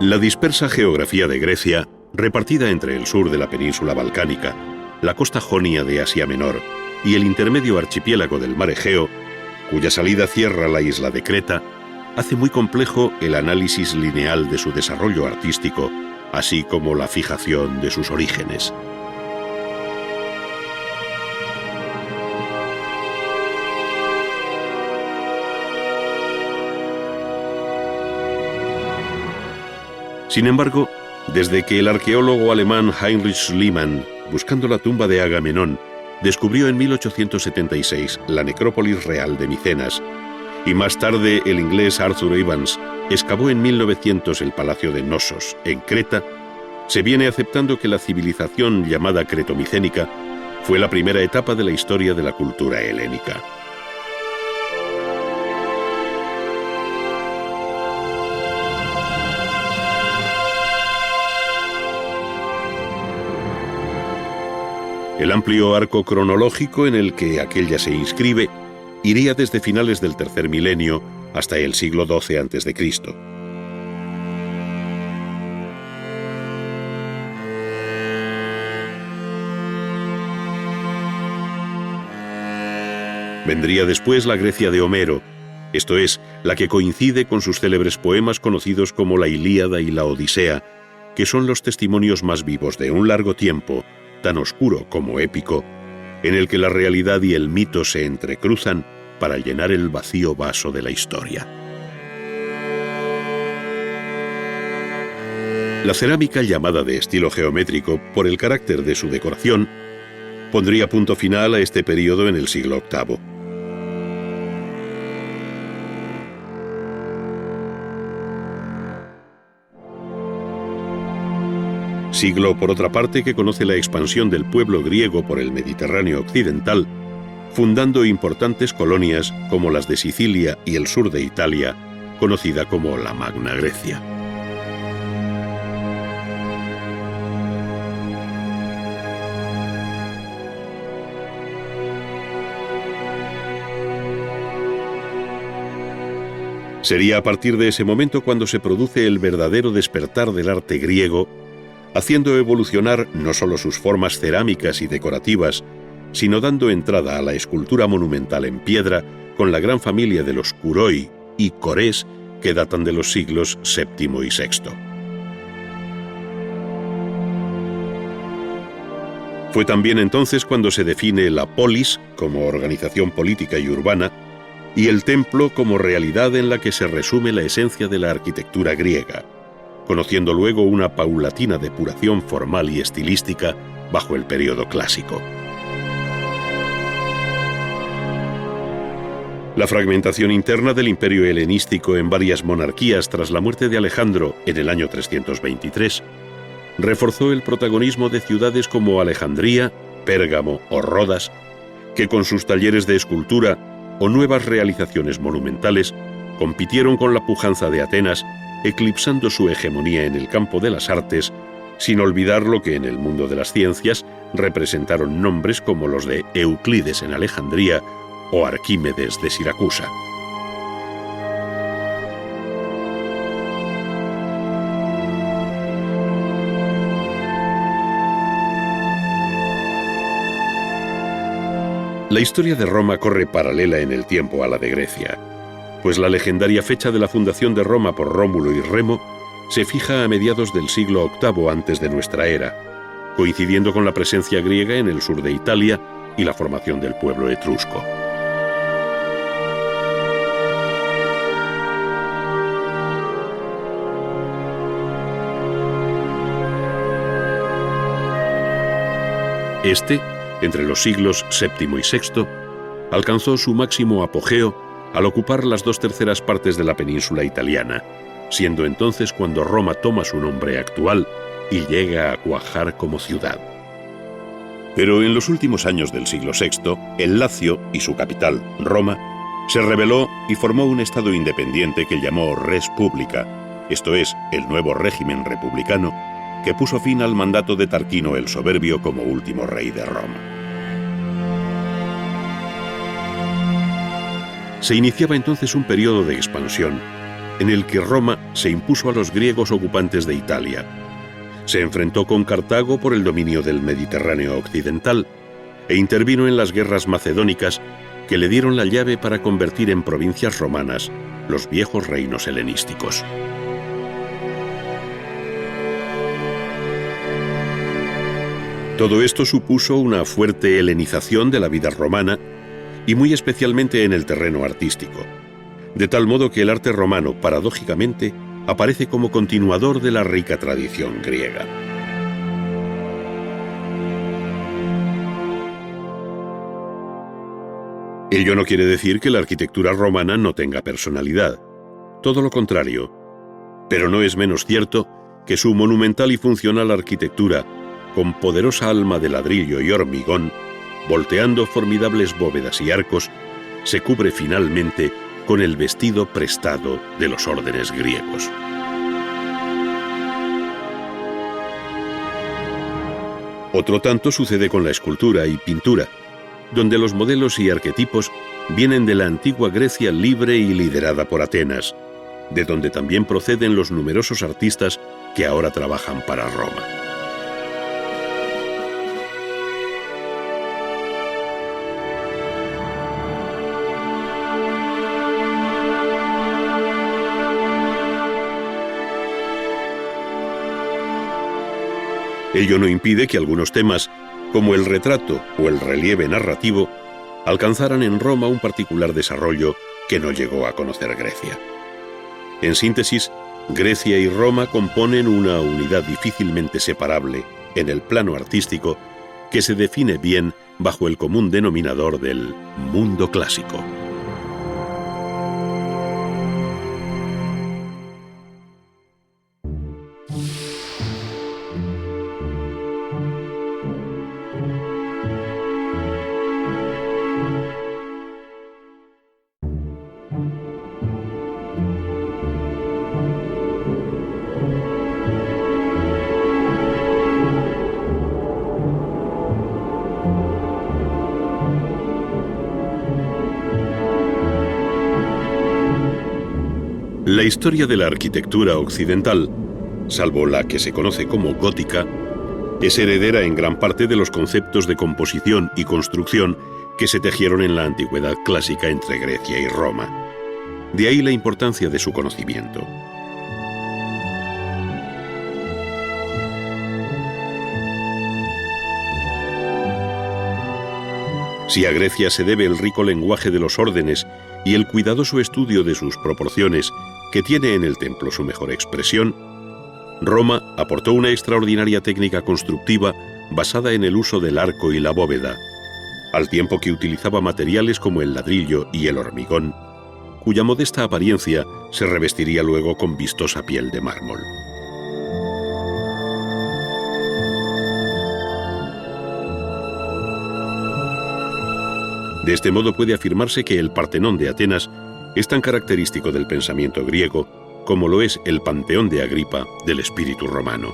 La dispersa geografía de Grecia, repartida entre el sur de la península balcánica, la costa jonia de Asia Menor y el intermedio archipiélago del mar Egeo, cuya salida cierra la isla de Creta, hace muy complejo el análisis lineal de su desarrollo artístico, así como la fijación de sus orígenes. Sin embargo, desde que el arqueólogo alemán Heinrich Schliemann, buscando la tumba de Agamenón, descubrió en 1876 la necrópolis real de Micenas, y más tarde el inglés Arthur Evans excavó en 1900 el palacio de Knossos, en Creta, se viene aceptando que la civilización llamada cretomicénica fue la primera etapa de la historia de la cultura helénica. El amplio arco cronológico en el que aquella se inscribe iría desde finales del tercer milenio hasta el siglo XII a.C. Vendría después la Grecia de Homero, esto es, la que coincide con sus célebres poemas conocidos como la Ilíada y la Odisea, que son los testimonios más vivos de un largo tiempo, tan oscuro como épico, en el que la realidad y el mito se entrecruzan para llenar el vacío vaso de la historia. La cerámica, llamada de estilo geométrico por el carácter de su decoración, pondría punto final a este periodo en el siglo VIII. Siglo, por otra parte, que conoce la expansión del pueblo griego por el Mediterráneo occidental, fundando importantes colonias como las de Sicilia y el sur de Italia, conocida como la Magna Grecia. Sería a partir de ese momento cuando se produce el verdadero despertar del arte griego, haciendo evolucionar no solo sus formas cerámicas y decorativas, sino dando entrada a la escultura monumental en piedra con la gran familia de los Kuroi y Corés que datan de los siglos VII y VI. Fue también entonces cuando se define la polis como organización política y urbana y el templo como realidad en la que se resume la esencia de la arquitectura griega, conociendo luego una paulatina depuración formal y estilística bajo el período clásico. La fragmentación interna del imperio helenístico en varias monarquías tras la muerte de Alejandro en el año 323 reforzó el protagonismo de ciudades como Alejandría, Pérgamo o Rodas, que con sus talleres de escultura o nuevas realizaciones monumentales compitieron con la pujanza de Atenas, eclipsando su hegemonía en el campo de las artes, sin olvidar lo que en el mundo de las ciencias representaron nombres como los de Euclides en Alejandría o Arquímedes de Siracusa. La historia de Roma corre paralela en el tiempo a la de Grecia, pues la legendaria fecha de la fundación de Roma por Rómulo y Remo se fija a mediados del siglo VIII antes de nuestra era, coincidiendo con la presencia griega en el sur de Italia y la formación del pueblo etrusco. Este, entre los siglos VII y VI, alcanzó su máximo apogeo al ocupar las 2/3 partes de la península italiana, siendo entonces cuando Roma toma su nombre actual y llega a cuajar como ciudad. Pero en los últimos años del siglo VI, el Lacio y su capital, Roma, se rebeló y formó un estado independiente que llamó Res Publica, esto es, el nuevo régimen republicano, que puso fin al mandato de Tarquino el Soberbio como último rey de Roma. Se iniciaba entonces un periodo de expansión en el que Roma se impuso a los griegos ocupantes de Italia. Se enfrentó con Cartago por el dominio del Mediterráneo occidental e intervino en las guerras macedónicas que le dieron la llave para convertir en provincias romanas los viejos reinos helenísticos. Todo esto supuso una fuerte helenización de la vida romana y muy especialmente en el terreno artístico, de tal modo que el arte romano, paradójicamente, aparece como continuador de la rica tradición griega. Ello no quiere decir que la arquitectura romana no tenga personalidad, todo lo contrario, pero no es menos cierto que su monumental y funcional arquitectura, con poderosa alma de ladrillo y hormigón, volteando formidables bóvedas y arcos, se cubre finalmente con el vestido prestado de los órdenes griegos. Otro tanto sucede con la escultura y pintura, donde los modelos y arquetipos vienen de la antigua Grecia libre y liderada por Atenas, de donde también proceden los numerosos artistas que ahora trabajan para Roma. Ello no impide que algunos temas, como el retrato o el relieve narrativo, alcanzaran en Roma un particular desarrollo que no llegó a conocer Grecia. En síntesis, Grecia y Roma componen una unidad difícilmente separable en el plano artístico que se define bien bajo el común denominador del mundo clásico. La historia de la arquitectura occidental, salvo la que se conoce como gótica, es heredera en gran parte de los conceptos de composición y construcción que se tejieron en la antigüedad clásica entre Grecia y Roma. De ahí la importancia de su conocimiento. Si a Grecia se debe el rico lenguaje de los órdenes y el cuidadoso estudio de sus proporciones, que tiene en el templo su mejor expresión, Roma aportó una extraordinaria técnica constructiva basada en el uso del arco y la bóveda, al tiempo que utilizaba materiales como el ladrillo y el hormigón, cuya modesta apariencia se revestiría luego con vistosa piel de mármol. De este modo puede afirmarse que el Partenón de Atenas es tan característico del pensamiento griego como lo es el Panteón de Agripa del espíritu romano.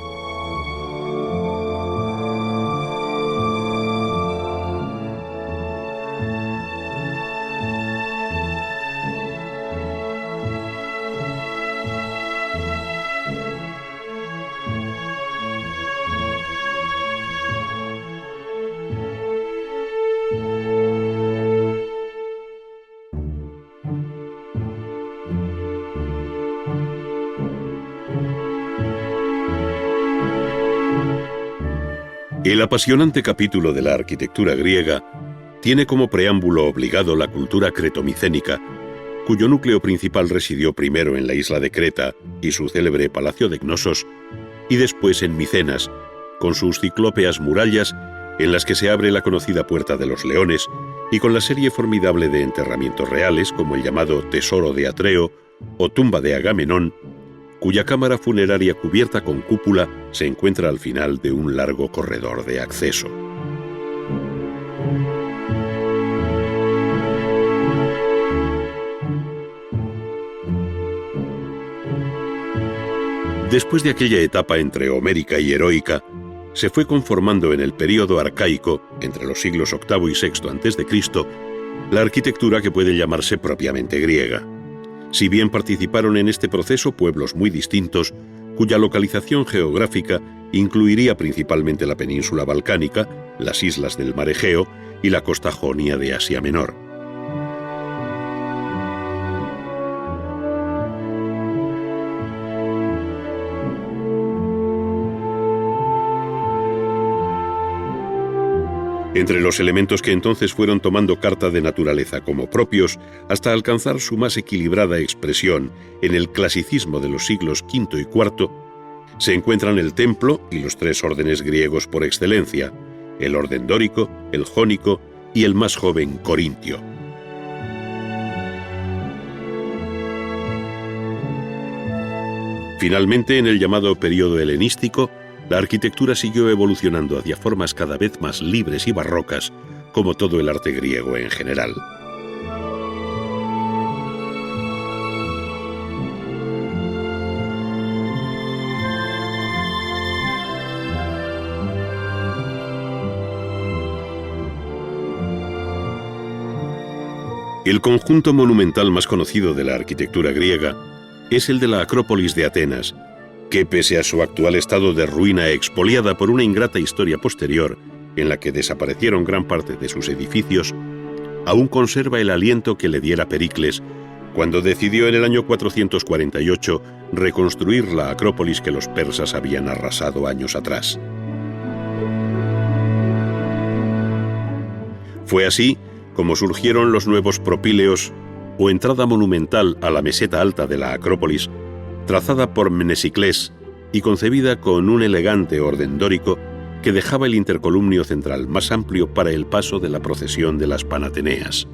El apasionante capítulo de la arquitectura griega tiene como preámbulo obligado la cultura cretomicénica, cuyo núcleo principal residió primero en la isla de Creta y su célebre palacio de Cnosos, y después en Micenas, con sus ciclópeas murallas en las que se abre la conocida Puerta de los Leones y con la serie formidable de enterramientos reales como el llamado Tesoro de Atreo o Tumba de Agamenón, cuya cámara funeraria cubierta con cúpula se encuentra al final de un largo corredor de acceso. Después de aquella etapa entre homérica y heroica, se fue conformando en el período arcaico, entre los siglos VIII y VI a.C., la arquitectura que puede llamarse propiamente griega. Si bien participaron en este proceso pueblos muy distintos, cuya localización geográfica incluiría principalmente la península balcánica, las islas del mar Egeo y la costa jonia de Asia Menor. Entre los elementos que entonces fueron tomando carta de naturaleza como propios, hasta alcanzar su más equilibrada expresión en el clasicismo de los siglos V y IV, se encuentran el templo y los tres órdenes griegos por excelencia, el orden dórico, el jónico y el más joven corintio. Finalmente, en el llamado período helenístico, la arquitectura siguió evolucionando hacia formas cada vez más libres y barrocas, como todo el arte griego en general. El conjunto monumental más conocido de la arquitectura griega es el de la Acrópolis de Atenas, que pese a su actual estado de ruina expoliada por una ingrata historia posterior, en la que desaparecieron gran parte de sus edificios, aún conserva el aliento que le diera Pericles cuando decidió en el año 448 reconstruir la Acrópolis que los persas habían arrasado años atrás. Fue así como surgieron los nuevos propíleos, o entrada monumental a la meseta alta de la Acrópolis, trazada por Mnesiclés y concebida con un elegante orden dórico que dejaba el intercolumnio central más amplio para el paso de la procesión de las Panateneas.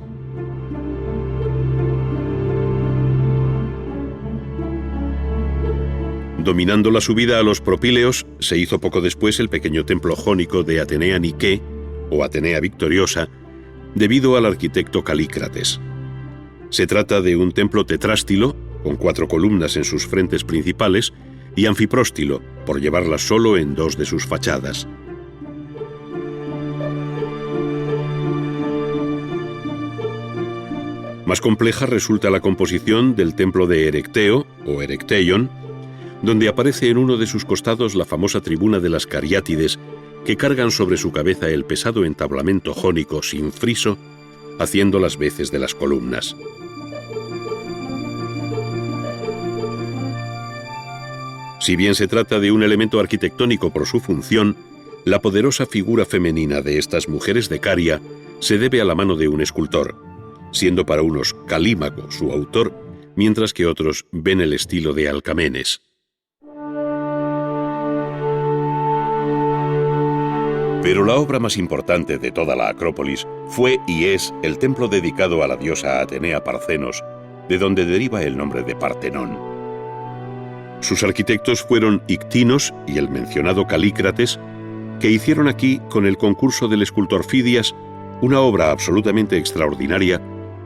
Dominando la subida a los propíleos, se hizo poco después el pequeño templo jónico de Atenea Nike, o Atenea Victoriosa, debido al arquitecto Calícrates. Se trata de un templo tetrástilo, con 4 columnas en sus frentes principales, y anfipróstilo, por llevarlas solo en 2 de sus fachadas. Más compleja resulta la composición del templo de Erecteo, o Erecteion, donde aparece en uno de sus costados la famosa tribuna de las Cariátides, que cargan sobre su cabeza el pesado entablamento jónico sin friso, haciendo las veces de las columnas. Si bien se trata de un elemento arquitectónico por su función, la poderosa figura femenina de estas mujeres de Caria se debe a la mano de un escultor, siendo para unos Calímaco su autor, mientras que otros ven el estilo de Alcamenes. Pero la obra más importante de toda la Acrópolis fue y es el templo dedicado a la diosa Atenea Parcenos, de donde deriva el nombre de Partenón. Sus arquitectos fueron Ictinos y el mencionado Calícrates, que hicieron aquí, con el concurso del escultor Fidias, una obra absolutamente extraordinaria,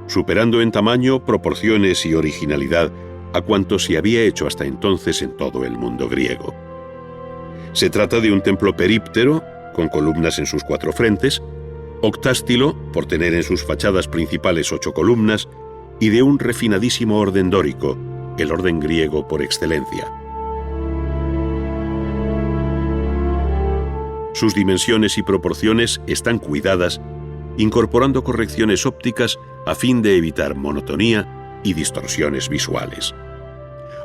superando en tamaño, proporciones y originalidad a cuanto se había hecho hasta entonces en todo el mundo griego. Se trata de un templo períptero, con columnas en sus 4 frentes, octástilo, por tener en sus fachadas principales 8 columnas, y de un refinadísimo orden dórico, el orden griego por excelencia. Sus dimensiones y proporciones están cuidadas, incorporando correcciones ópticas a fin de evitar monotonía y distorsiones visuales.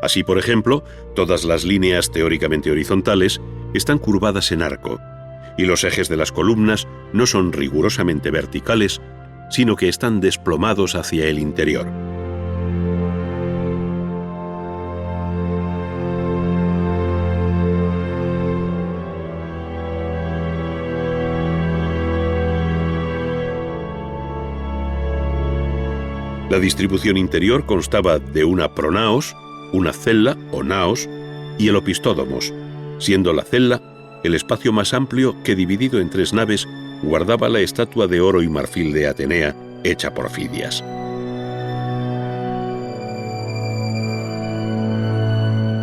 Así, por ejemplo, todas las líneas teóricamente horizontales están curvadas en arco, y los ejes de las columnas no son rigurosamente verticales, sino que están desplomados hacia el interior. La distribución interior constaba de una pronaos, una cella o naos y el opistódomos, siendo la cella el espacio más amplio que, dividido en 3 naves, guardaba la estatua de oro y marfil de Atenea, hecha por Fidias.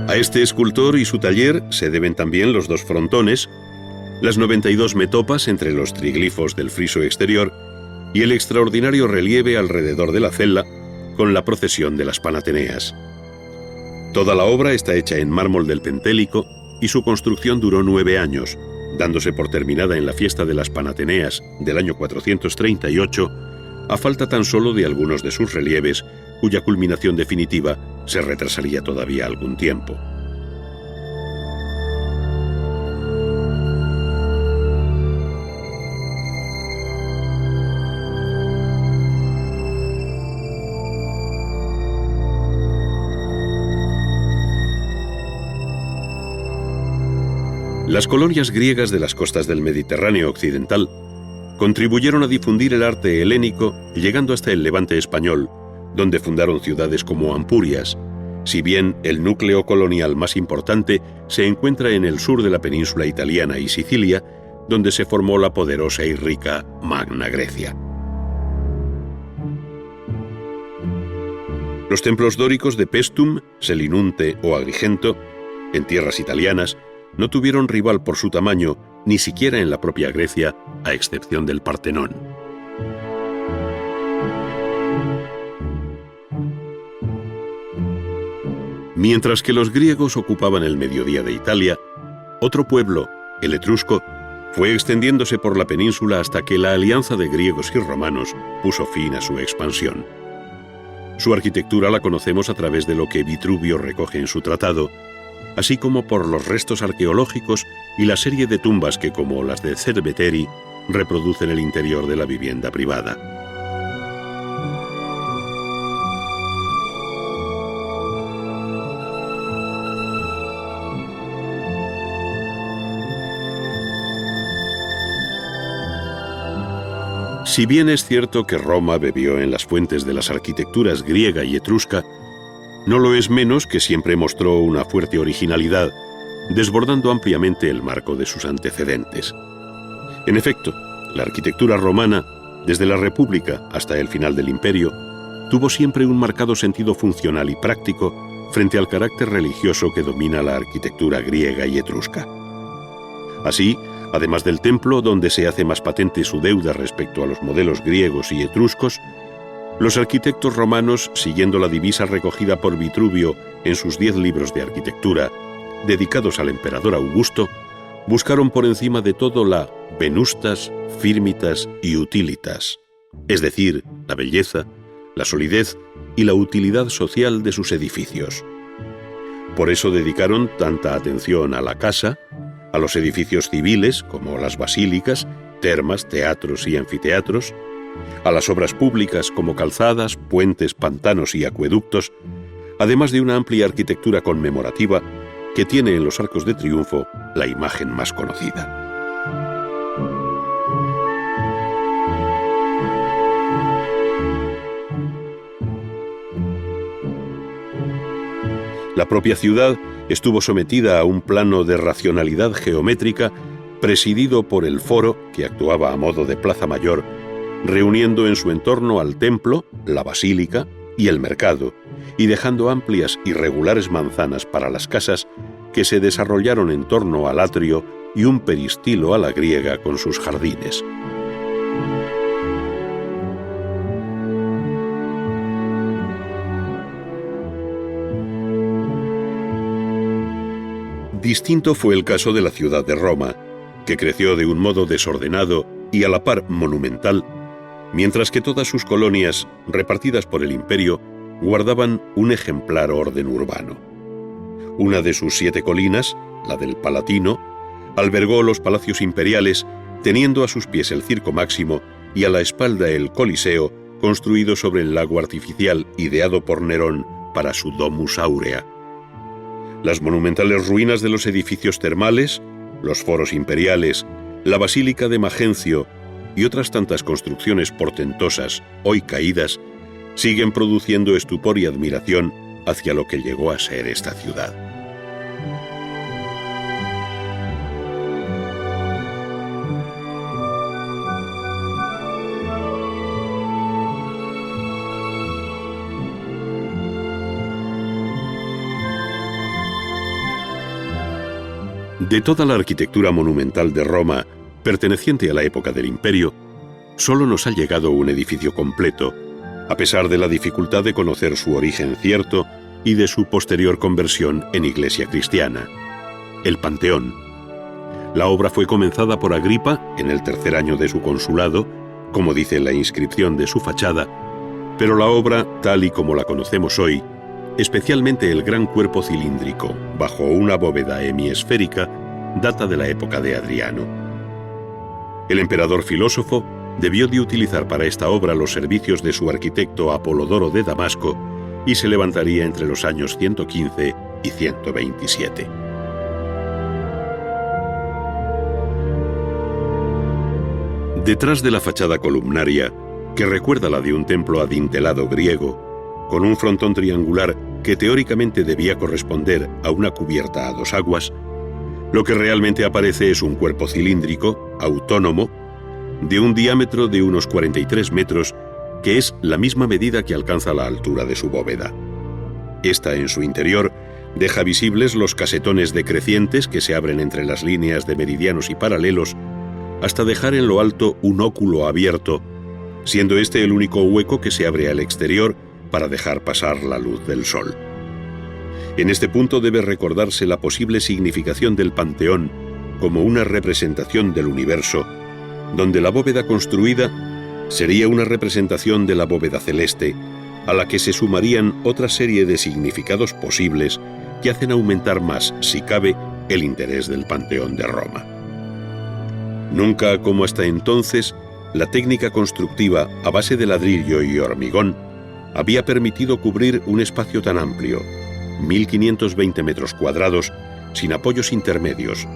A este escultor y su taller se deben también los 2 frontones, las 92 metopas entre los triglifos del friso exterior y el extraordinario relieve alrededor de la cella, con la procesión de las Panateneas. Toda la obra está hecha en mármol del Pentélico y su construcción duró 9 años, dándose por terminada en la fiesta de las Panateneas del año 438, a falta tan solo de algunos de sus relieves, cuya culminación definitiva se retrasaría todavía algún tiempo. Las colonias griegas de las costas del Mediterráneo occidental contribuyeron a difundir el arte helénico, llegando hasta el Levante español, donde fundaron ciudades como Ampurias, si bien el núcleo colonial más importante se encuentra en el sur de la península italiana y Sicilia, donde se formó la poderosa y rica Magna Grecia. Los templos dóricos de Paestum, Selinunte o Agrigento, en tierras italianas, no tuvieron rival por su tamaño, ni siquiera en la propia Grecia, a excepción del Partenón. Mientras que los griegos ocupaban el mediodía de Italia, otro pueblo, el etrusco, fue extendiéndose por la península hasta que la alianza de griegos y romanos puso fin a su expansión. Su arquitectura la conocemos a través de lo que Vitruvio recoge en su tratado, así como por los restos arqueológicos y la serie de tumbas que, como las de Cerveteri, reproducen el interior de la vivienda privada. Si bien es cierto que Roma bebió en las fuentes de las arquitecturas griega y etrusca, no lo es menos que siempre mostró una fuerte originalidad, desbordando ampliamente el marco de sus antecedentes. En efecto, la arquitectura romana, desde la República hasta el final del Imperio, tuvo siempre un marcado sentido funcional y práctico frente al carácter religioso que domina la arquitectura griega y etrusca. Así, además del templo, donde se hace más patente su deuda respecto a los modelos griegos y etruscos, los arquitectos romanos, siguiendo la divisa recogida por Vitruvio en sus 10 libros de arquitectura, dedicados al emperador Augusto, buscaron por encima de todo la venustas, firmitas y utilitas, es decir, la belleza, la solidez y la utilidad social de sus edificios. Por eso dedicaron tanta atención a la casa, a los edificios civiles, como las basílicas, termas, teatros y anfiteatros, a las obras públicas como calzadas, puentes, pantanos y acueductos, además de una amplia arquitectura conmemorativa que tiene en los arcos de triunfo la imagen más conocida. La propia ciudad estuvo sometida a un plano de racionalidad geométrica presidido por el foro, que actuaba a modo de plaza mayor, reuniendo en su entorno al templo, la basílica y el mercado, y dejando amplias y regulares manzanas para las casas que se desarrollaron en torno al atrio y un peristilo a la griega con sus jardines. Distinto fue el caso de la ciudad de Roma, que creció de un modo desordenado y a la par monumental, mientras que todas sus colonias, repartidas por el imperio, guardaban un ejemplar orden urbano. Una de sus 7 colinas, la del Palatino, albergó los palacios imperiales, teniendo a sus pies el Circo Máximo y a la espalda el Coliseo, construido sobre el lago artificial ideado por Nerón para su Domus Aurea. Las monumentales ruinas de los edificios termales, los foros imperiales, la Basílica de Magencio y otras tantas construcciones portentosas, hoy caídas, siguen produciendo estupor y admiración hacia lo que llegó a ser esta ciudad. De toda la arquitectura monumental de Roma, perteneciente a la época del Imperio, solo nos ha llegado un edificio completo, a pesar de la dificultad de conocer su origen cierto y de su posterior conversión en iglesia cristiana. El Panteón. La obra fue comenzada por Agripa en el tercer año de su consulado, como dice la inscripción de su fachada, pero la obra, tal y como la conocemos hoy, especialmente el gran cuerpo cilíndrico, bajo una bóveda hemiesférica, data de la época de Adriano. El emperador filósofo debió de utilizar para esta obra los servicios de su arquitecto Apolodoro de Damasco y se levantaría entre los años 115 y 127. Detrás de la fachada columnaria, que recuerda la de un templo adintelado griego, con un frontón triangular que teóricamente debía corresponder a una cubierta a dos aguas, lo que realmente aparece es un cuerpo cilíndrico, autónomo, de un diámetro de unos 43 metros, que es la misma medida que alcanza la altura de su bóveda. Esta, en su interior, deja visibles los casetones decrecientes que se abren entre las líneas de meridianos y paralelos, hasta dejar en lo alto un óculo abierto, siendo este el único hueco que se abre al exterior para dejar pasar la luz del sol. En este punto debe recordarse la posible significación del Panteón como una representación del universo, donde la bóveda construida sería una representación de la bóveda celeste, a la que se sumarían otra serie de significados posibles que hacen aumentar más, si cabe, el interés del Panteón de Roma. Nunca, como hasta entonces, la técnica constructiva a base de ladrillo y hormigón había permitido cubrir un espacio tan amplio, 1.520 metros cuadrados, sin apoyos intermedios,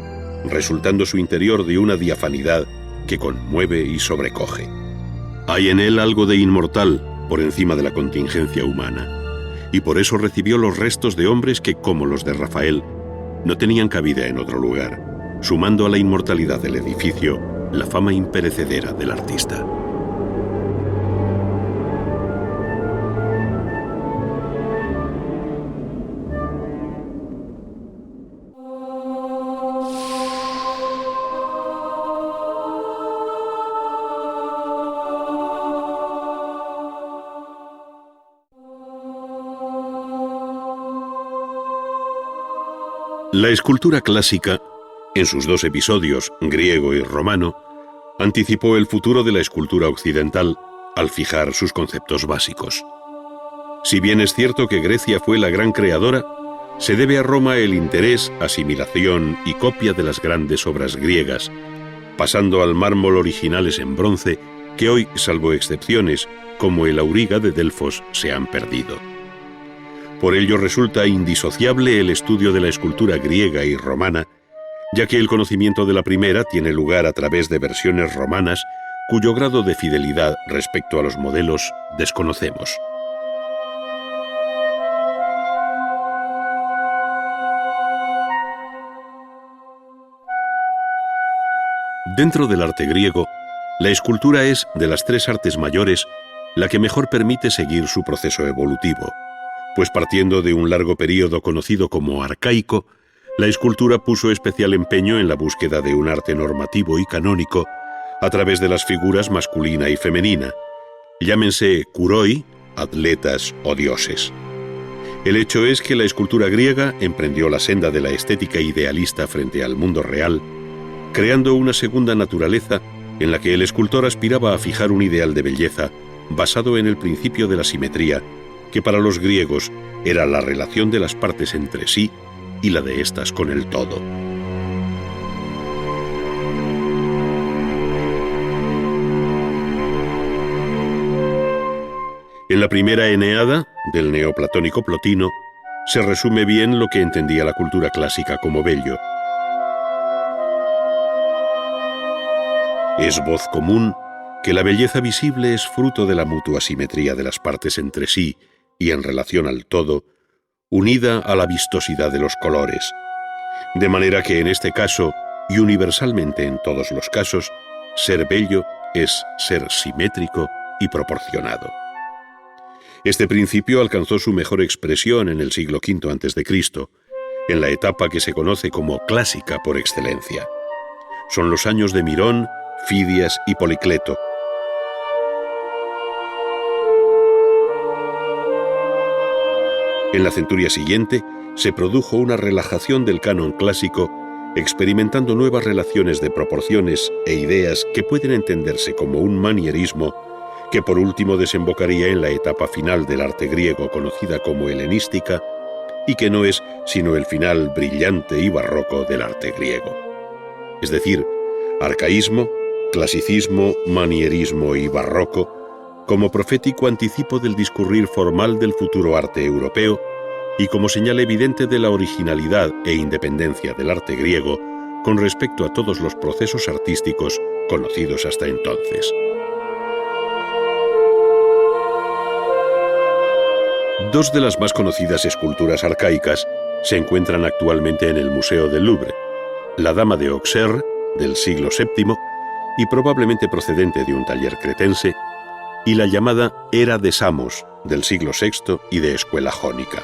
resultando su interior de una diafanidad que conmueve y sobrecoge. Hay en él algo de inmortal por encima de la contingencia humana, y por eso recibió los restos de hombres que, como los de Rafael, no tenían cabida en otro lugar, sumando a la inmortalidad del edificio la fama imperecedera del artista. La escultura clásica, en sus dos episodios, griego y romano, anticipó el futuro de la escultura occidental al fijar sus conceptos básicos. Si bien es cierto que Grecia fue la gran creadora, se debe a Roma el interés, asimilación y copia de las grandes obras griegas, pasando al mármol originales en bronce que hoy, salvo excepciones, como el auriga de Delfos, se han perdido. Por ello resulta indisociable el estudio de la escultura griega y romana, ya que el conocimiento de la primera tiene lugar a través de versiones romanas cuyo grado de fidelidad respecto a los modelos desconocemos. Dentro del arte griego, la escultura es, de las tres artes mayores, la que mejor permite seguir su proceso evolutivo, pues partiendo de un largo período conocido como arcaico, la escultura puso especial empeño en la búsqueda de un arte normativo y canónico a través de las figuras masculina y femenina, llámense kuroi, atletas o dioses. El hecho es que la escultura griega emprendió la senda de la estética idealista frente al mundo real, creando una segunda naturaleza en la que el escultor aspiraba a fijar un ideal de belleza basado en el principio de la simetría, que para los griegos era la relación de las partes entre sí y la de éstas con el todo. En la primera Eneada, del neoplatónico Plotino, se resume bien lo que entendía la cultura clásica como bello. Es voz común que la belleza visible es fruto de la mutua simetría de las partes entre sí y en relación al todo, unida a la vistosidad de los colores, de manera que en este caso, y universalmente en todos los casos, ser bello es ser simétrico y proporcionado. Este principio alcanzó su mejor expresión en el siglo V a.C., en la etapa que se conoce como clásica por excelencia. Son los años de Mirón, Fidias y Policleto. En la centuria siguiente se produjo una relajación del canon clásico, experimentando nuevas relaciones de proporciones e ideas que pueden entenderse como un manierismo, que por último desembocaría en la etapa final del arte griego conocida como helenística, y que no es sino el final brillante y barroco del arte griego. Es decir, arcaísmo, clasicismo, manierismo y barroco, como profético anticipo del discurrir formal del futuro arte europeo y como señal evidente de la originalidad e independencia del arte griego con respecto a todos los procesos artísticos conocidos hasta entonces. Dos de las más conocidas esculturas arcaicas se encuentran actualmente en el Museo del Louvre: la Dama de Auxerre, del siglo VII, y probablemente procedente de un taller cretense, y la llamada Era de Samos, del siglo VI y de escuela jónica.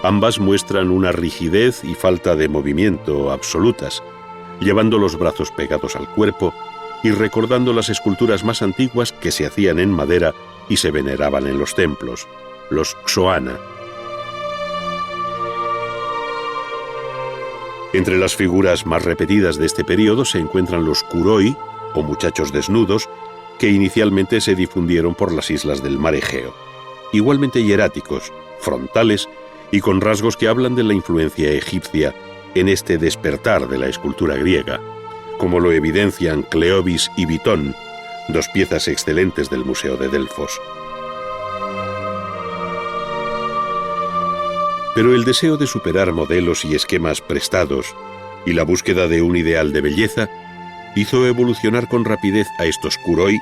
Ambas muestran una rigidez y falta de movimiento absolutas, llevando los brazos pegados al cuerpo y recordando las esculturas más antiguas que se hacían en madera y se veneraban en los templos, los xoana. Entre las figuras más repetidas de este periodo se encuentran los kuroi, o muchachos desnudos, que inicialmente se difundieron por las islas del mar Egeo, igualmente hieráticos, frontales y con rasgos que hablan de la influencia egipcia en este despertar de la escultura griega, como lo evidencian Cleobis y Bitón, dos piezas excelentes del Museo de Delfos. Pero el deseo de superar modelos y esquemas prestados y la búsqueda de un ideal de belleza hizo evolucionar con rapidez a estos kuroi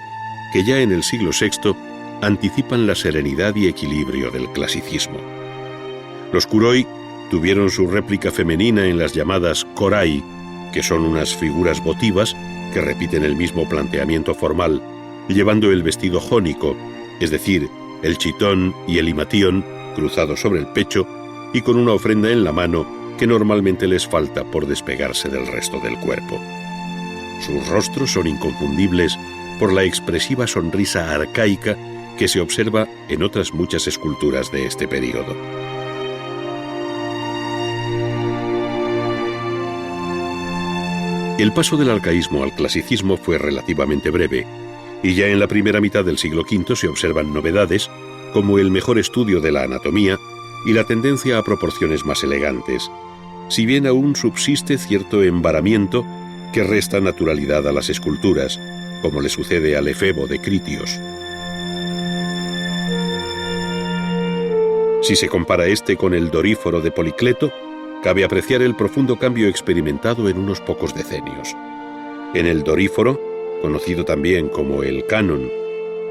que ya en el siglo VI anticipan la serenidad y equilibrio del clasicismo. Los kuroi tuvieron su réplica femenina en las llamadas korai, que son unas figuras votivas que repiten el mismo planteamiento formal, llevando el vestido jónico, es decir, el chitón y el himatión cruzados sobre el pecho y con una ofrenda en la mano que normalmente les falta por despegarse del resto del cuerpo. Sus rostros son inconfundibles por la expresiva sonrisa arcaica que se observa en otras muchas esculturas de este período. El paso del arcaísmo al clasicismo fue relativamente breve, y ya en la primera mitad del siglo V se observan novedades, como el mejor estudio de la anatomía y la tendencia a proporciones más elegantes, si bien aún subsiste cierto embaramiento que resta naturalidad a las esculturas, como le sucede al efebo de Critios. Si se compara este con el Doríforo de Policleto, cabe apreciar el profundo cambio experimentado en unos pocos decenios. En el Doríforo, conocido también como el Canon,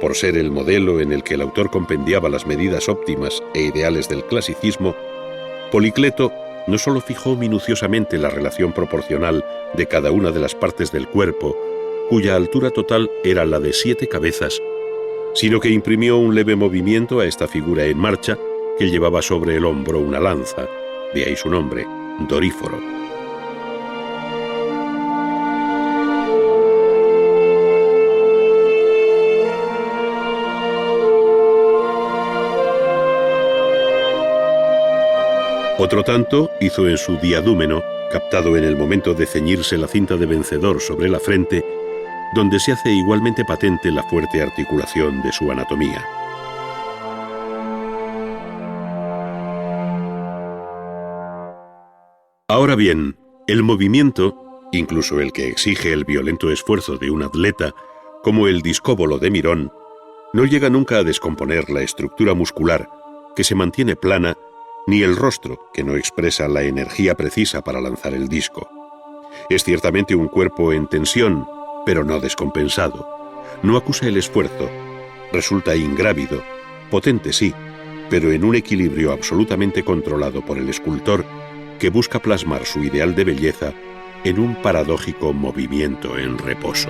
por ser el modelo en el que el autor compendiaba las medidas óptimas e ideales del clasicismo, Policleto no solo fijó minuciosamente la relación proporcional de cada una de las partes del cuerpo, cuya altura total era la de 7 cabezas, sino que imprimió un leve movimiento a esta figura en marcha que llevaba sobre el hombro una lanza, de ahí su nombre, Doríforo. Otro tanto hizo en su diadúmeno, captado en el momento de ceñirse la cinta de vencedor sobre la frente, donde se hace igualmente patente la fuerte articulación de su anatomía. Ahora bien, el movimiento, incluso el que exige el violento esfuerzo de un atleta, como el discóbolo de Mirón, no llega nunca a descomponer la estructura muscular, que se mantiene plana, ni el rostro, que no expresa la energía precisa para lanzar el disco. Es ciertamente un cuerpo en tensión, pero no descompensado. No acusa el esfuerzo, resulta ingrávido, potente sí, pero en un equilibrio absolutamente controlado por el escultor que busca plasmar su ideal de belleza en un paradójico movimiento en reposo.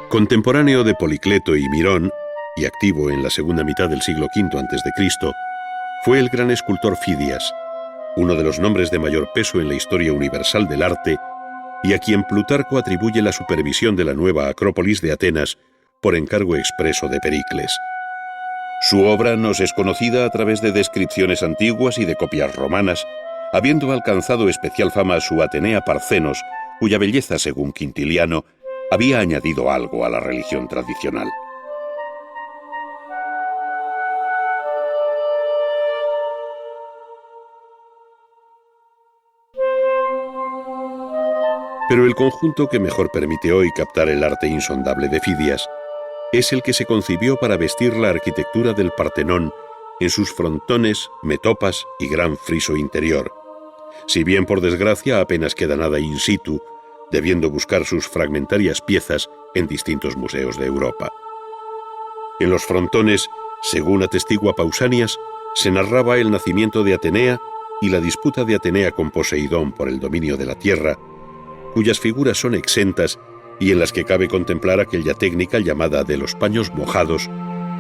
Contemporáneo de Policleto y Mirón, y activo en la segunda mitad del siglo V a.C., fue el gran escultor Fidias, uno de los nombres de mayor peso en la historia universal del arte y a quien Plutarco atribuye la supervisión de la nueva Acrópolis de Atenas por encargo expreso de Pericles. Su obra nos es conocida a través de descripciones antiguas y de copias romanas, habiendo alcanzado especial fama su Atenea Parcenos, cuya belleza, según Quintiliano, había añadido algo a la religión tradicional. Pero el conjunto que mejor permite hoy captar el arte insondable de Fidias es el que se concibió para vestir la arquitectura del Partenón en sus frontones, metopas y gran friso interior, si bien por desgracia apenas queda nada in situ, debiendo buscar sus fragmentarias piezas en distintos museos de Europa. En los frontones, según atestigua Pausanias, se narraba el nacimiento de Atenea y la disputa de Atenea con Poseidón por el dominio de la tierra, cuyas figuras son exentas y en las que cabe contemplar aquella técnica llamada de los paños mojados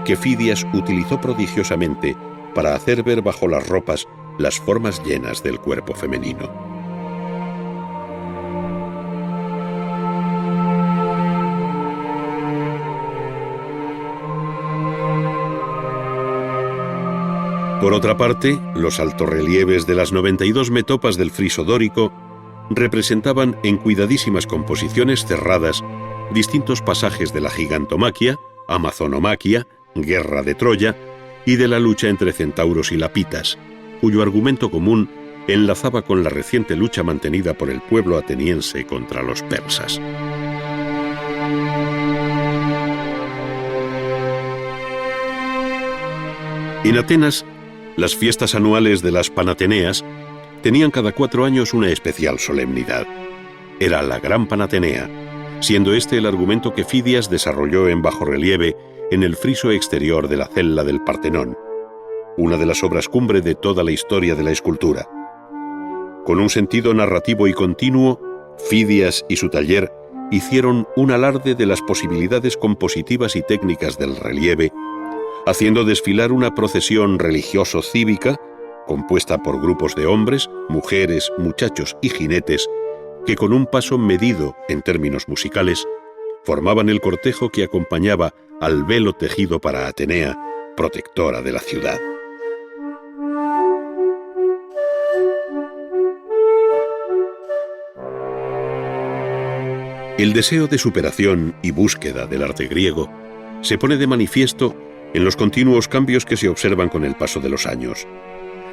que Fidias utilizó prodigiosamente para hacer ver bajo las ropas las formas llenas del cuerpo femenino. Por otra parte, los altorrelieves de las 92 metopas del friso dórico representaban en cuidadísimas composiciones cerradas distintos pasajes de la gigantomaquia, amazonomaquia, guerra de Troya y de la lucha entre centauros y lapitas, cuyo argumento común enlazaba con la reciente lucha mantenida por el pueblo ateniense contra los persas. En Atenas, las fiestas anuales de las Panateneas tenían cada 4 años una especial solemnidad. Era la Gran Panatenea, siendo este el argumento que Fidias desarrolló en bajorrelieve en el friso exterior de la cella del Partenón, una de las obras cumbre de toda la historia de la escultura. Con un sentido narrativo y continuo, Fidias y su taller hicieron un alarde de las posibilidades compositivas y técnicas del relieve, haciendo desfilar una procesión religioso-cívica compuesta por grupos de hombres, mujeres, muchachos y jinetes que con un paso medido en términos musicales formaban el cortejo que acompañaba al velo tejido para Atenea, protectora de la ciudad. El deseo de superación y búsqueda del arte griego se pone de manifiesto en los continuos cambios que se observan con el paso de los años,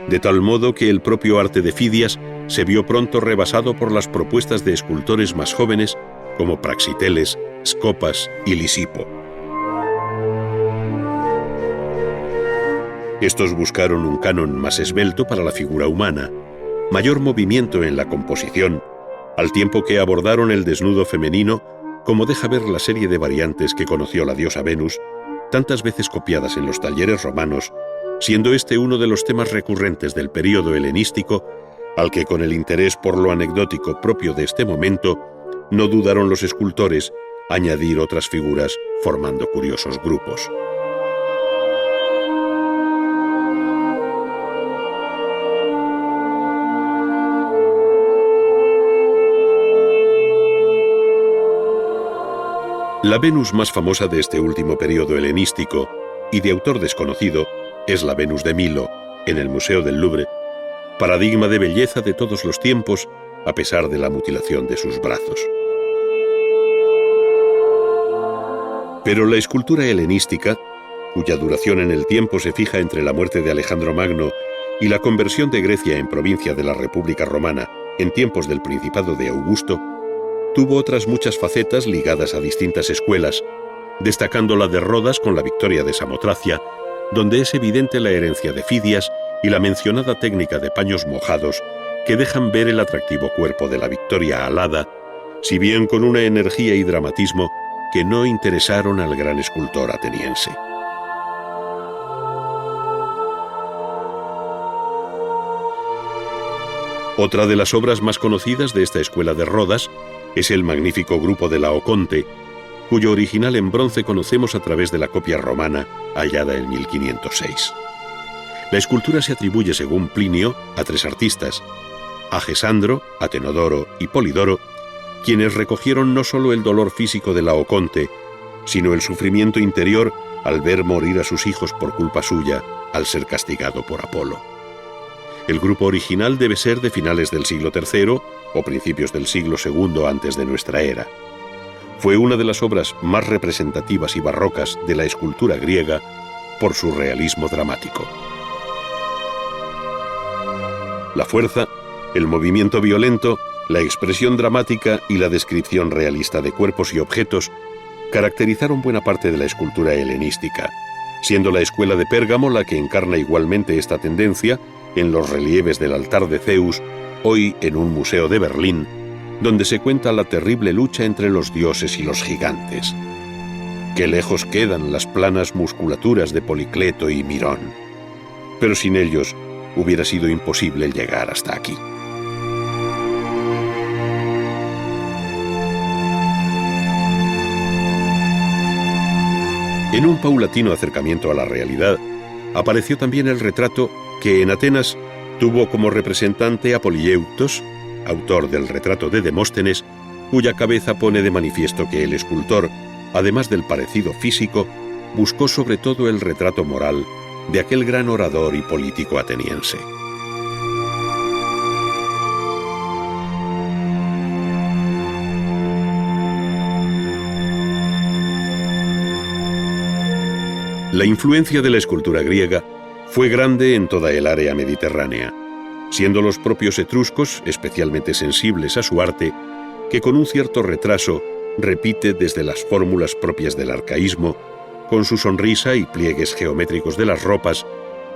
de tal modo que el propio arte de Fidias se vio pronto rebasado por las propuestas de escultores más jóvenes como Praxiteles, Scopas y Lisipo. Estos buscaron un canon más esbelto para la figura humana, mayor movimiento en la composición, al tiempo que abordaron el desnudo femenino, como deja ver la serie de variantes que conoció la diosa Venus, tantas veces copiadas en los talleres romanos, siendo este uno de los temas recurrentes del período helenístico, al que con el interés por lo anecdótico propio de este momento, no dudaron los escultores añadir otras figuras formando curiosos grupos. La Venus más famosa de este último período helenístico, y de autor desconocido, es la Venus de Milo, en el Museo del Louvre, paradigma de belleza de todos los tiempos, a pesar de la mutilación de sus brazos. Pero la escultura helenística, cuya duración en el tiempo se fija entre la muerte de Alejandro Magno y la conversión de Grecia en provincia de la República Romana en tiempos del Principado de Augusto, tuvo otras muchas facetas ligadas a distintas escuelas, destacando la de Rodas con la victoria de Samotracia, donde es evidente la herencia de Fidias y la mencionada técnica de paños mojados que dejan ver el atractivo cuerpo de la Victoria alada, si bien con una energía y dramatismo que no interesaron al gran escultor ateniense. Otra de las obras más conocidas de esta escuela de Rodas es el magnífico grupo de Laoconte, cuyo original en bronce conocemos a través de la copia romana hallada en 1506. La escultura se atribuye, según Plinio, a 3 artistas, a Gesandro, Atenodoro y Polidoro, quienes recogieron no solo el dolor físico de Laoconte, sino el sufrimiento interior al ver morir a sus hijos por culpa suya, al ser castigado por Apolo. El grupo original debe ser de finales del siglo III o principios del siglo II antes de nuestra era. Fue una de las obras más representativas y barrocas de la escultura griega por su realismo dramático. La fuerza, el movimiento violento, la expresión dramática y la descripción realista de cuerpos y objetos caracterizaron buena parte de la escultura helenística, siendo la escuela de Pérgamo la que encarna igualmente esta tendencia en los relieves del altar de Zeus, hoy en un museo de Berlín, donde se cuenta la terrible lucha entre los dioses y los gigantes. Qué lejos quedan las planas musculaturas de Policleto y Mirón, pero sin ellos hubiera sido imposible llegar hasta aquí. En un paulatino acercamiento a la realidad, apareció también el retrato que en Atenas tuvo como representante a Polieuctos, autor del retrato de Demóstenes, cuya cabeza pone de manifiesto que el escultor, además del parecido físico, buscó sobre todo el retrato moral de aquel gran orador y político ateniense. La influencia de la escultura griega fue grande en toda el área mediterránea, siendo los propios etruscos especialmente sensibles a su arte, que con un cierto retraso repite desde las fórmulas propias del arcaísmo, con su sonrisa y pliegues geométricos de las ropas,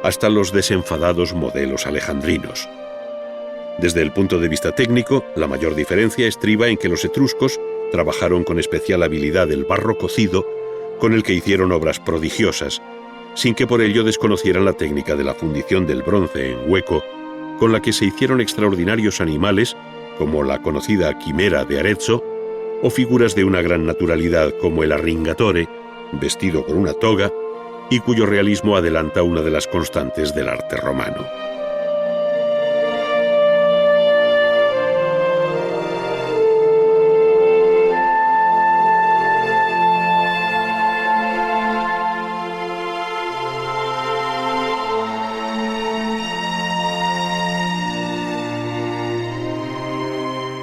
hasta los desenfadados modelos alejandrinos. Desde el punto de vista técnico, la mayor diferencia estriba en que los etruscos trabajaron con especial habilidad el barro cocido, con el que hicieron obras prodigiosas, sin que por ello desconocieran la técnica de la fundición del bronce en hueco, con la que se hicieron extraordinarios animales, como la conocida quimera de Arezzo, o figuras de una gran naturalidad como el arringatore, vestido con una toga, y cuyo realismo adelanta una de las constantes del arte romano.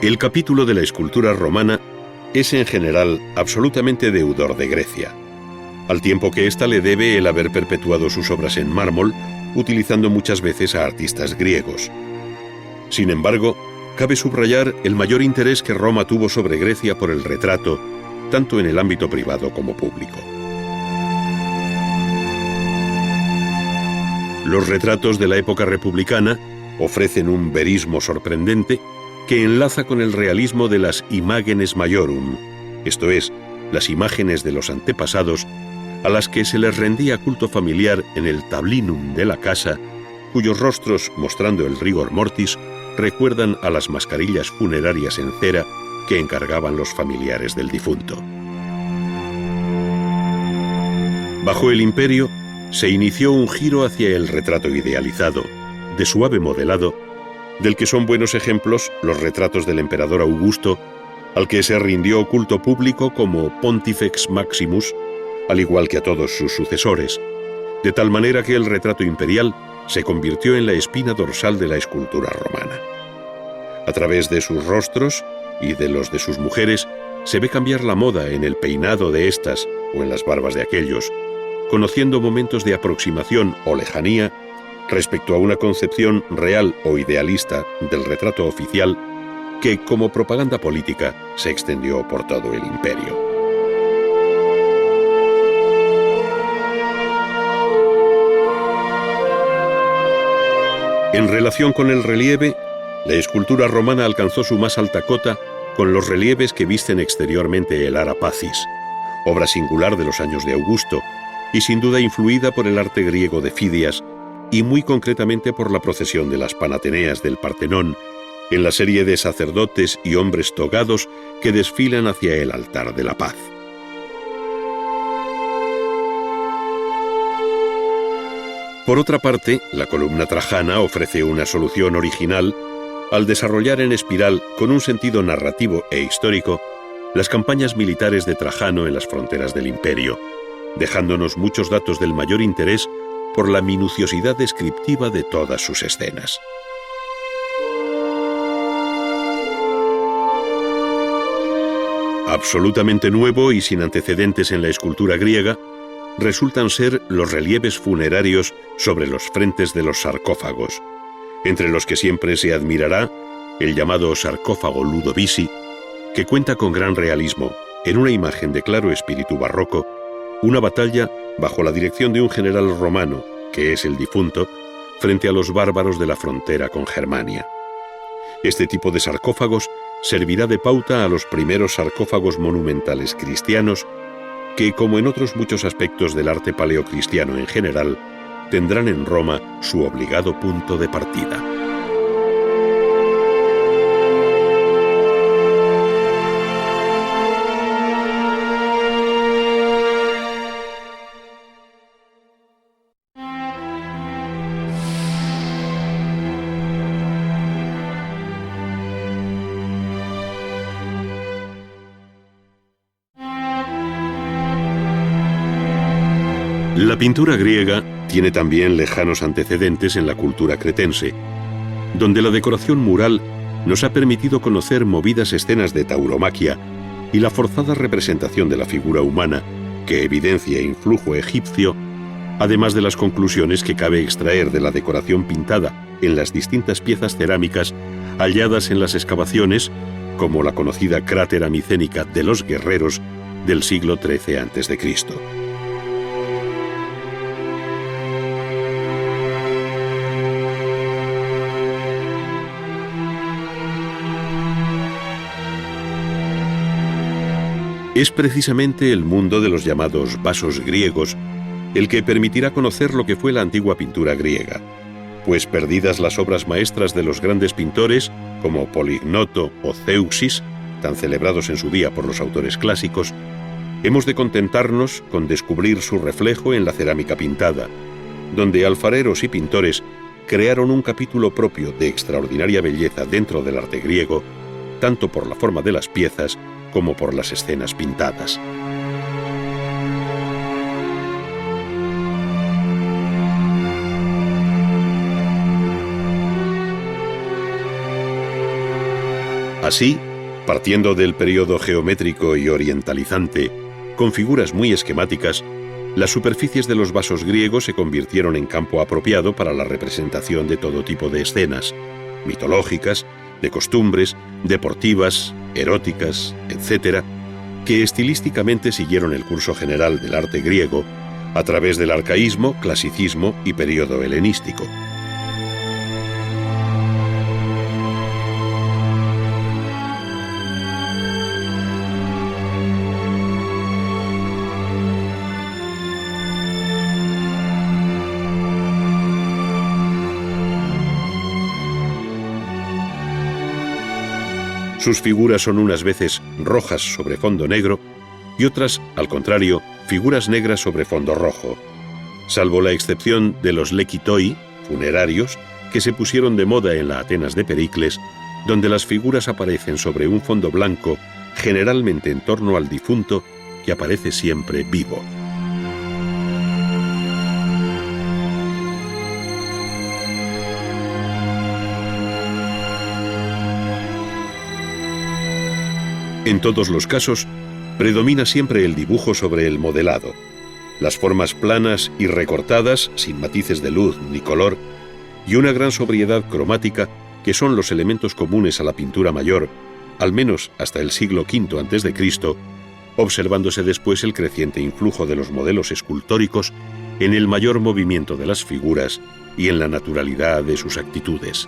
El capítulo de la escultura romana es en general absolutamente deudor de Grecia, al tiempo que ésta le debe el haber perpetuado sus obras en mármol, utilizando muchas veces a artistas griegos. Sin embargo, cabe subrayar el mayor interés que Roma tuvo sobre Grecia por el retrato, tanto en el ámbito privado como público. Los retratos de la época republicana ofrecen un verismo sorprendente que enlaza con el realismo de las imagenes maiorum, esto es, las imágenes de los antepasados, a las que se les rendía culto familiar en el tablinum de la casa, cuyos rostros, mostrando el rigor mortis, recuerdan a las mascarillas funerarias en cera que encargaban los familiares del difunto. Bajo el Imperio, se inició un giro hacia el retrato idealizado, de suave modelado, del que son buenos ejemplos los retratos del emperador Augusto, al que se rindió culto público como Pontifex Maximus, al igual que a todos sus sucesores, de tal manera que el retrato imperial se convirtió en la espina dorsal de la escultura romana. A través de sus rostros y de los de sus mujeres se ve cambiar la moda en el peinado de estas o en las barbas de aquellos, conociendo momentos de aproximación o lejanía respecto a una concepción real o idealista del retrato oficial que, como propaganda política, se extendió por todo el imperio. En relación con el relieve, la escultura romana alcanzó su más alta cota con los relieves que visten exteriormente el Ara Pacis, obra singular de los años de Augusto, y sin duda influida por el arte griego de Fidias, y muy concretamente por la procesión de las Panateneas del Partenón, en la serie de sacerdotes y hombres togados que desfilan hacia el altar de la paz. Por otra parte, la columna trajana ofrece una solución original al desarrollar en espiral, con un sentido narrativo e histórico, las campañas militares de Trajano en las fronteras del imperio, dejándonos muchos datos del mayor interés por la minuciosidad descriptiva de todas sus escenas. Absolutamente nuevo y sin antecedentes en la escultura griega, resultan ser los relieves funerarios sobre los frentes de los sarcófagos, entre los que siempre se admirará el llamado sarcófago Ludovisi, que cuenta con gran realismo, en una imagen de claro espíritu barroco, una batalla bajo la dirección de un general romano, que es el difunto, frente a los bárbaros de la frontera con Germania. Este tipo de sarcófagos servirá de pauta a los primeros sarcófagos monumentales cristianos que, como en otros muchos aspectos del arte paleocristiano en general, tendrán en Roma su obligado punto de partida. La pintura griega tiene también lejanos antecedentes en la cultura cretense, donde la decoración mural nos ha permitido conocer movidas escenas de tauromaquia y la forzada representación de la figura humana que evidencia influjo egipcio, además de las conclusiones que cabe extraer de la decoración pintada en las distintas piezas cerámicas halladas en las excavaciones, como la conocida crátera micénica de los guerreros del siglo XIII a.C. Es precisamente el mundo de los llamados vasos griegos el que permitirá conocer lo que fue la antigua pintura griega, pues perdidas las obras maestras de los grandes pintores como Polignoto o Zeuxis, tan celebrados en su día por los autores clásicos, hemos de contentarnos con descubrir su reflejo en la cerámica pintada, donde alfareros y pintores crearon un capítulo propio de extraordinaria belleza dentro del arte griego, tanto por la forma de las piezas como por las escenas pintadas. Así, partiendo del periodo geométrico y orientalizante, con figuras muy esquemáticas, las superficies de los vasos griegos se convirtieron en campo apropiado para la representación de todo tipo de escenas, mitológicas, de costumbres, deportivas, eróticas, etc., que estilísticamente siguieron el curso general del arte griego a través del arcaísmo, clasicismo y periodo helenístico. Sus figuras son unas veces rojas sobre fondo negro y otras, al contrario, figuras negras sobre fondo rojo, salvo la excepción de los lekitoi, funerarios, que se pusieron de moda en la Atenas de Pericles, donde las figuras aparecen sobre un fondo blanco, generalmente en torno al difunto, que aparece siempre vivo. En todos los casos, predomina siempre el dibujo sobre el modelado. Las formas planas y recortadas, sin matices de luz ni color, y una gran sobriedad cromática que son los elementos comunes a la pintura mayor, al menos hasta el siglo V a.C., observándose después el creciente influjo de los modelos escultóricos en el mayor movimiento de las figuras y en la naturalidad de sus actitudes.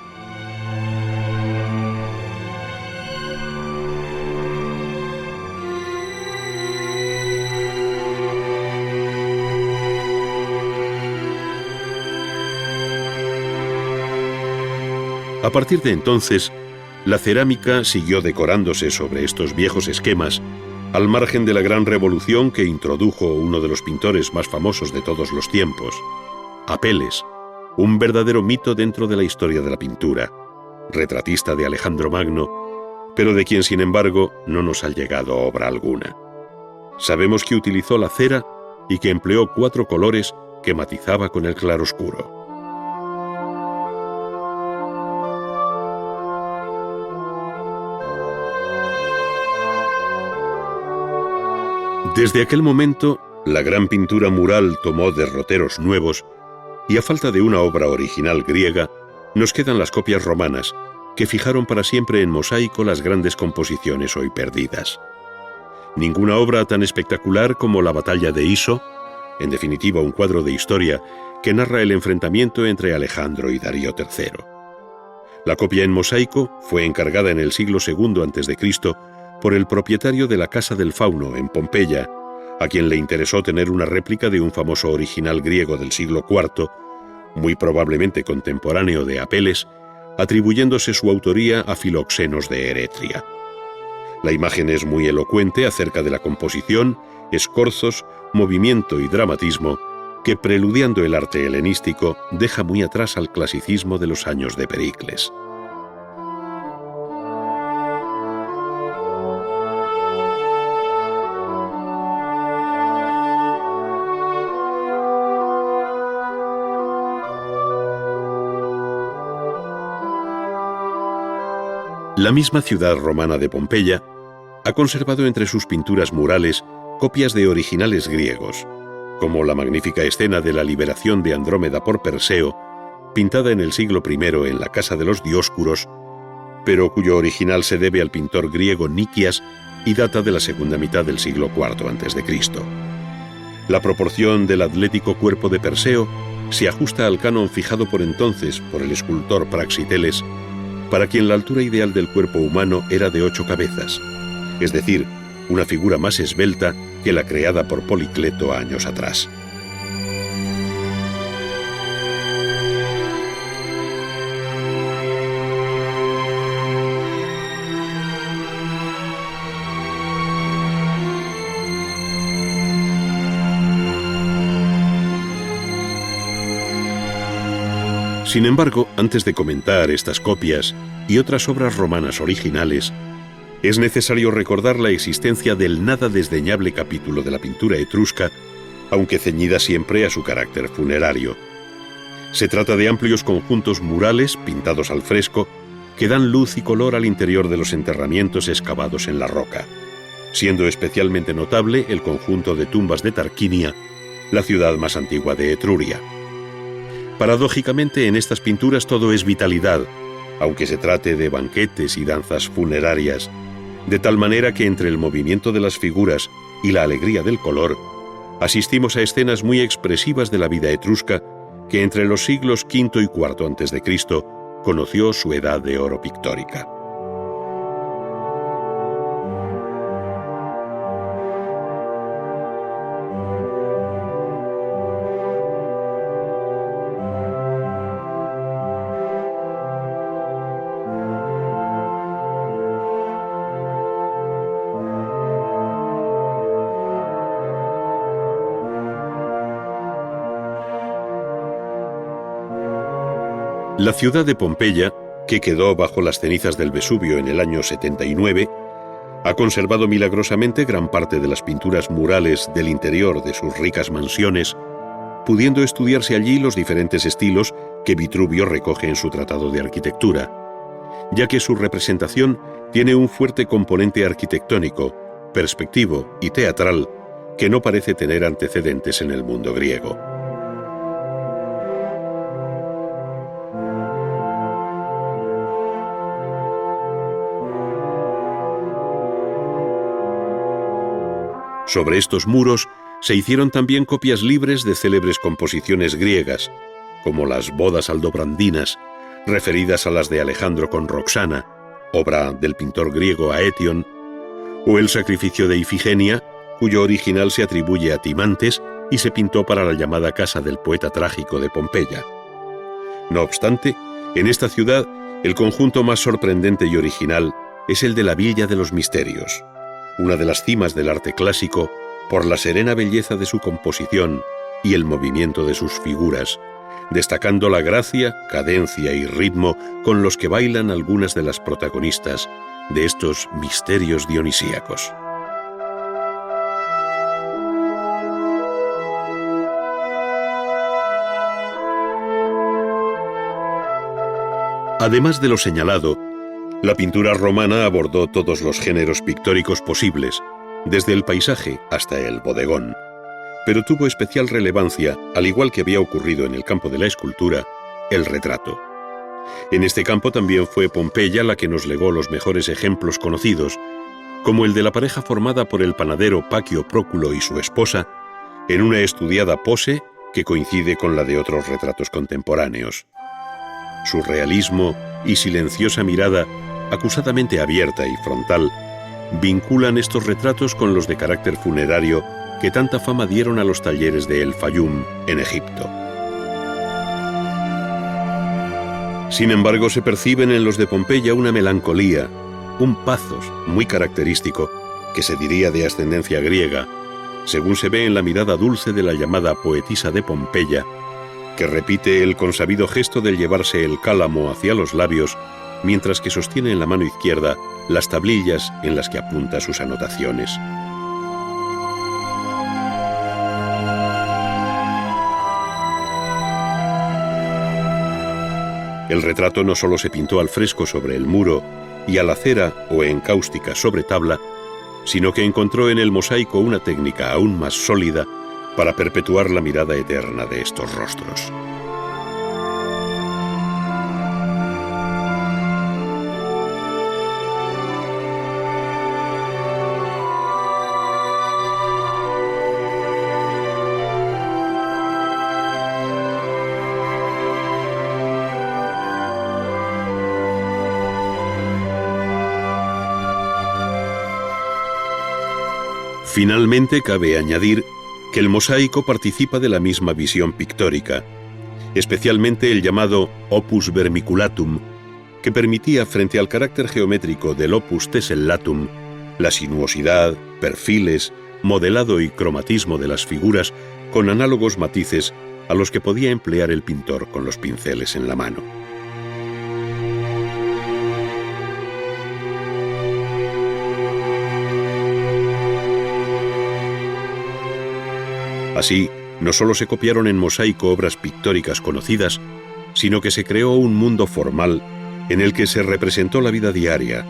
A partir de entonces, la cerámica siguió decorándose sobre estos viejos esquemas, al margen de la gran revolución que introdujo uno de los pintores más famosos de todos los tiempos, Apeles, un verdadero mito dentro de la historia de la pintura, retratista de Alejandro Magno, pero de quien, sin embargo, no nos ha llegado obra alguna. Sabemos que utilizó la cera y que empleó 4 colores que matizaba con el claroscuro. Desde aquel momento, la gran pintura mural tomó derroteros nuevos y, a falta de una obra original griega, nos quedan las copias romanas, que fijaron para siempre en mosaico las grandes composiciones hoy perdidas. Ninguna obra tan espectacular como la Batalla de Iso, en definitiva un cuadro de historia que narra el enfrentamiento entre Alejandro y Darío III. La copia en mosaico fue encargada en el siglo II a.C. por el propietario de la Casa del Fauno en Pompeya, a quien le interesó tener una réplica de un famoso original griego del siglo IV, muy probablemente contemporáneo de Apeles, atribuyéndose su autoría a Filoxenos de Eretria. La imagen es muy elocuente acerca de la composición, escorzos, movimiento y dramatismo que, preludiando el arte helenístico, deja muy atrás al clasicismo de los años de Pericles. La misma ciudad romana de Pompeya ha conservado entre sus pinturas murales copias de originales griegos, como la magnífica escena de la liberación de Andrómeda por Perseo, pintada en el siglo I en la casa de los Dioscuros, pero cuyo original se debe al pintor griego Nikias y data de la segunda mitad del siglo IV a.C. La proporción del atlético cuerpo de Perseo se ajusta al canon fijado por entonces por el escultor Praxiteles, para quien la altura ideal del cuerpo humano era de 8 cabezas, es decir, una figura más esbelta que la creada por Policleto años atrás. Sin embargo, antes de comentar estas copias y otras obras romanas originales, es necesario recordar la existencia del nada desdeñable capítulo de la pintura etrusca, aunque ceñida siempre a su carácter funerario. Se trata de amplios conjuntos murales pintados al fresco que dan luz y color al interior de los enterramientos excavados en la roca, siendo especialmente notable el conjunto de tumbas de Tarquinia, la ciudad más antigua de Etruria. Paradójicamente, en estas pinturas todo es vitalidad, aunque se trate de banquetes y danzas funerarias, de tal manera que entre el movimiento de las figuras y la alegría del color, asistimos a escenas muy expresivas de la vida etrusca que entre los siglos V y IV a.C. conoció su edad de oro pictórica. La ciudad de Pompeya, que quedó bajo las cenizas del Vesubio en el año 79, ha conservado milagrosamente gran parte de las pinturas murales del interior de sus ricas mansiones, pudiendo estudiarse allí los diferentes estilos que Vitruvio recoge en su Tratado de Arquitectura, ya que su representación tiene un fuerte componente arquitectónico, perspectivo y teatral que no parece tener antecedentes en el mundo griego. Sobre estos muros se hicieron también copias libres de célebres composiciones griegas, como las Bodas Aldobrandinas, referidas a las de Alejandro con Roxana, obra del pintor griego Aétion, o el Sacrificio de Ifigenia, cuyo original se atribuye a Timantes y se pintó para la llamada casa del poeta trágico de Pompeya. No obstante, en esta ciudad, el conjunto más sorprendente y original es el de la Villa de los Misterios, una de las cimas del arte clásico por la serena belleza de su composición y el movimiento de sus figuras, destacando la gracia, cadencia y ritmo con los que bailan algunas de las protagonistas de estos misterios dionisíacos. Además de lo señalado, la pintura romana abordó todos los géneros pictóricos posibles, desde el paisaje hasta el bodegón, pero tuvo especial relevancia, al igual que había ocurrido en el campo de la escultura, el retrato. En este campo también fue Pompeya la que nos legó los mejores ejemplos conocidos, como el de la pareja formada por el panadero Paquio Próculo y su esposa, en una estudiada pose que coincide con la de otros retratos contemporáneos. Su realismo y silenciosa mirada, acusadamente abierta y frontal, vinculan estos retratos con los de carácter funerario que tanta fama dieron a los talleres de El Fayum, en Egipto. Sin embargo, se perciben en los de Pompeya una melancolía, un pathos muy característico, que se diría de ascendencia griega, según se ve en la mirada dulce de la llamada poetisa de Pompeya, que repite el consabido gesto del llevarse el cálamo hacia los labios, mientras que sostiene en la mano izquierda las tablillas en las que apunta sus anotaciones. El retrato no solo se pintó al fresco sobre el muro y a la cera o en cáustica sobre tabla, sino que encontró en el mosaico una técnica aún más sólida para perpetuar la mirada eterna de estos rostros. Finalmente, cabe añadir que el mosaico participa de la misma visión pictórica, especialmente el llamado opus vermiculatum, que permitía, frente al carácter geométrico del opus tessellatum, la sinuosidad, perfiles, modelado y cromatismo de las figuras con análogos matices a los que podía emplear el pintor con los pinceles en la mano. Así, no solo se copiaron en mosaico obras pictóricas conocidas, sino que se creó un mundo formal en el que se representó la vida diaria,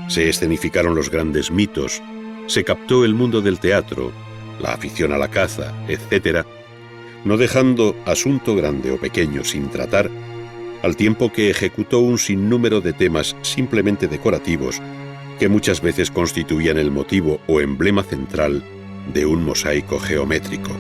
se escenificaron los grandes mitos, se captó el mundo del teatro, la afición a la caza, etc., no dejando asunto grande o pequeño sin tratar, al tiempo que ejecutó un sinnúmero de temas simplemente decorativos que muchas veces constituían el motivo o emblema central de un mosaico geométrico.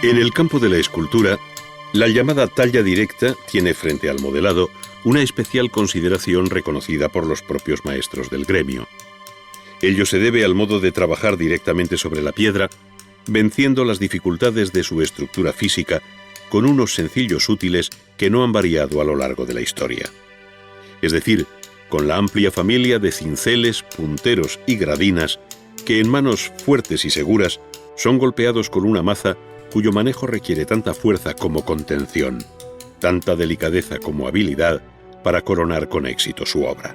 En el campo de la escultura, la llamada talla directa tiene frente al modelado una especial consideración reconocida por los propios maestros del gremio. Ello se debe al modo de trabajar directamente sobre la piedra, venciendo las dificultades de su estructura física con unos sencillos útiles que no han variado a lo largo de la historia. Es decir, con la amplia familia de cinceles, punteros y gradinas que en manos fuertes y seguras son golpeados con una maza cuyo manejo requiere tanta fuerza como contención, tanta delicadeza como habilidad para coronar con éxito su obra.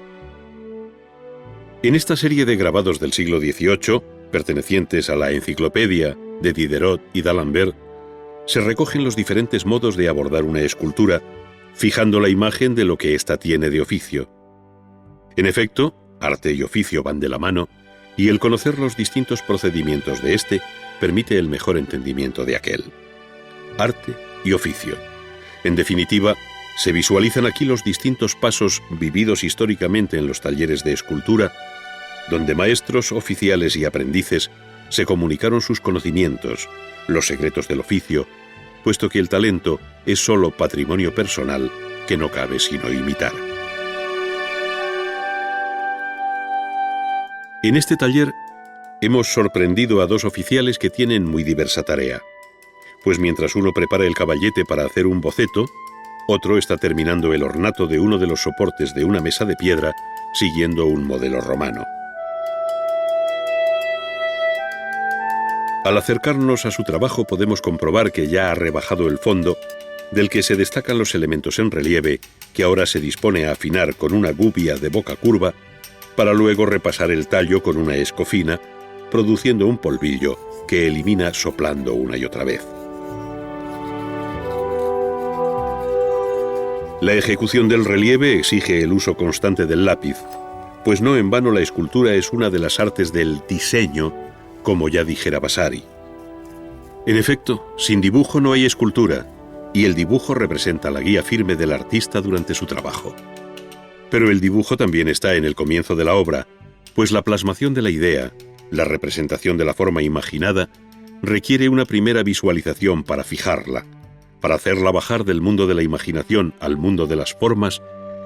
En esta serie de grabados del siglo XVIII, pertenecientes a la Enciclopedia de Diderot y d'Alembert, se recogen los diferentes modos de abordar una escultura, fijando la imagen de lo que ésta tiene de oficio. En efecto, arte y oficio van de la mano, y el conocer los distintos procedimientos de éste permite el mejor entendimiento de aquel. Arte y oficio. En definitiva, se visualizan aquí los distintos pasos vividos históricamente en los talleres de escultura, donde maestros, oficiales y aprendices se comunicaron sus conocimientos, los secretos del oficio, puesto que el talento es solo patrimonio personal que no cabe sino imitar. En este taller hemos sorprendido a dos oficiales que tienen muy diversa tarea, pues mientras uno prepara el caballete para hacer un boceto, otro está terminando el ornato de uno de los soportes de una mesa de piedra siguiendo un modelo romano. Al acercarnos a su trabajo podemos comprobar que ya ha rebajado el fondo, del que se destacan los elementos en relieve que ahora se dispone a afinar con una gubia de boca curva para luego repasar el tallo con una escofina, produciendo un polvillo que elimina soplando una y otra vez. La ejecución del relieve exige el uso constante del lápiz, pues no en vano la escultura es una de las artes del diseño, como ya dijera Vasari. En efecto, sin dibujo no hay escultura, y el dibujo representa la guía firme del artista durante su trabajo. Pero el dibujo también está en el comienzo de la obra, pues la plasmación de la idea, la representación de la forma imaginada, requiere una primera visualización para fijarla, para hacerla bajar del mundo de la imaginación al mundo de las formas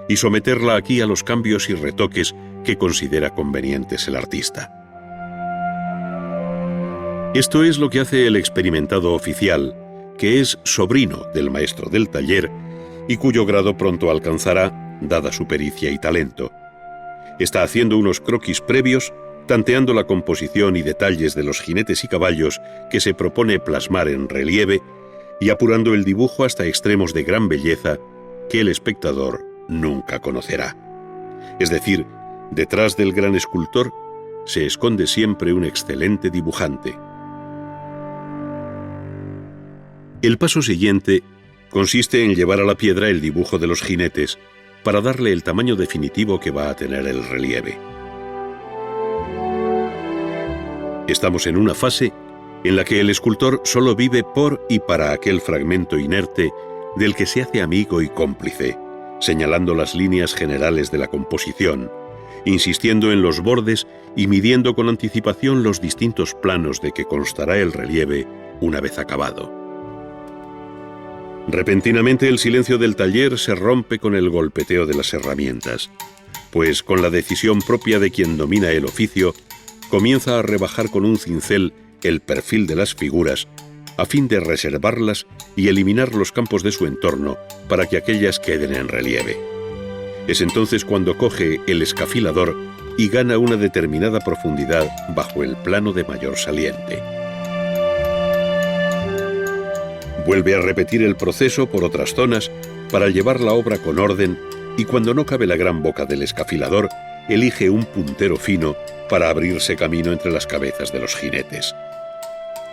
y someterla aquí a los cambios y retoques que considera convenientes el artista. Esto es lo que hace el experimentado oficial, que es sobrino del maestro del taller y cuyo grado pronto alcanzará, dada su pericia y talento. Está haciendo unos croquis previos, tanteando la composición y detalles de los jinetes y caballos que se propone plasmar en relieve y apurando el dibujo hasta extremos de gran belleza que el espectador nunca conocerá. Es decir, detrás del gran escultor se esconde siempre un excelente dibujante. El paso siguiente consiste en llevar a la piedra el dibujo de los jinetes para darle el tamaño definitivo que va a tener el relieve. Estamos en una fase en la que el escultor solo vive por y para aquel fragmento inerte del que se hace amigo y cómplice, señalando las líneas generales de la composición, insistiendo en los bordes y midiendo con anticipación los distintos planos de que constará el relieve una vez acabado. Repentinamente el silencio del taller se rompe con el golpeteo de las herramientas, pues con la decisión propia de quien domina el oficio, comienza a rebajar con un cincel el perfil de las figuras, a fin de reservarlas y eliminar los campos de su entorno para que aquellas queden en relieve. Es entonces cuando coge el escafilador y gana una determinada profundidad bajo el plano de mayor saliente. Vuelve a repetir el proceso por otras zonas para llevar la obra con orden y cuando no cabe la gran boca del escafilador, elige un puntero fino para abrirse camino entre las cabezas de los jinetes.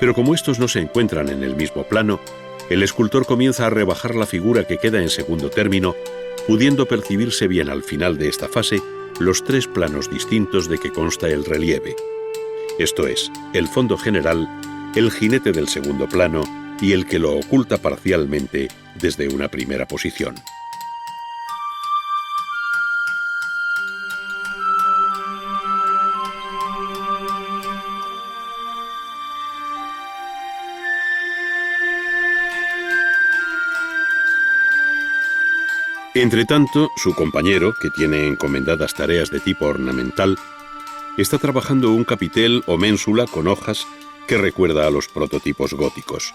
Pero como estos no se encuentran en el mismo plano, el escultor comienza a rebajar la figura que queda en segundo término, pudiendo percibirse bien al final de esta fase los tres planos distintos de que consta el relieve. Esto es, el fondo general, el jinete del segundo plano y el que lo oculta parcialmente desde una primera posición. Entretanto, su compañero, que tiene encomendadas tareas de tipo ornamental, está trabajando un capitel o ménsula con hojas que recuerda a los prototipos góticos.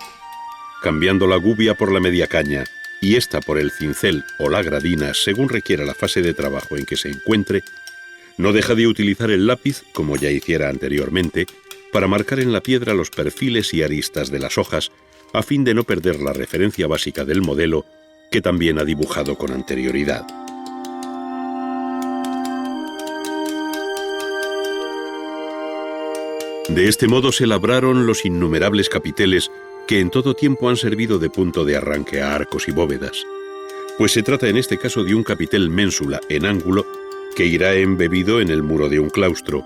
Cambiando la gubia por la media caña y esta por el cincel o la gradina según requiera la fase de trabajo en que se encuentre, no deja de utilizar el lápiz, como ya hiciera anteriormente, para marcar en la piedra los perfiles y aristas de las hojas, a fin de no perder la referencia básica del modelo que también ha dibujado con anterioridad. De este modo se labraron los innumerables capiteles que en todo tiempo han servido de punto de arranque a arcos y bóvedas, pues se trata en este caso de un capitel ménsula en ángulo que irá embebido en el muro de un claustro,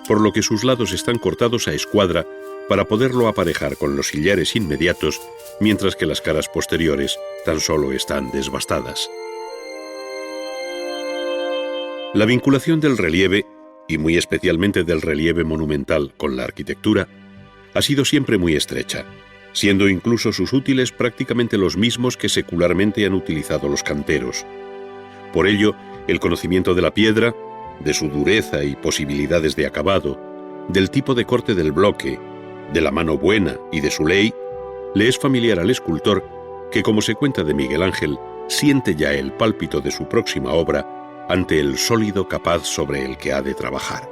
por lo que sus lados están cortados a escuadra para poderlo aparejar con los sillares inmediatos, mientras que las caras posteriores tan solo están desbastadas. La vinculación del relieve, y muy especialmente del relieve monumental con la arquitectura, ha sido siempre muy estrecha, siendo incluso sus útiles prácticamente los mismos que secularmente han utilizado los canteros. Por ello, el conocimiento de la piedra, de su dureza y posibilidades de acabado, del tipo de corte del bloque, de la mano buena y de su ley, le es familiar al escultor que, como se cuenta de Miguel Ángel, siente ya el pálpito de su próxima obra ante el sólido capaz sobre el que ha de trabajar.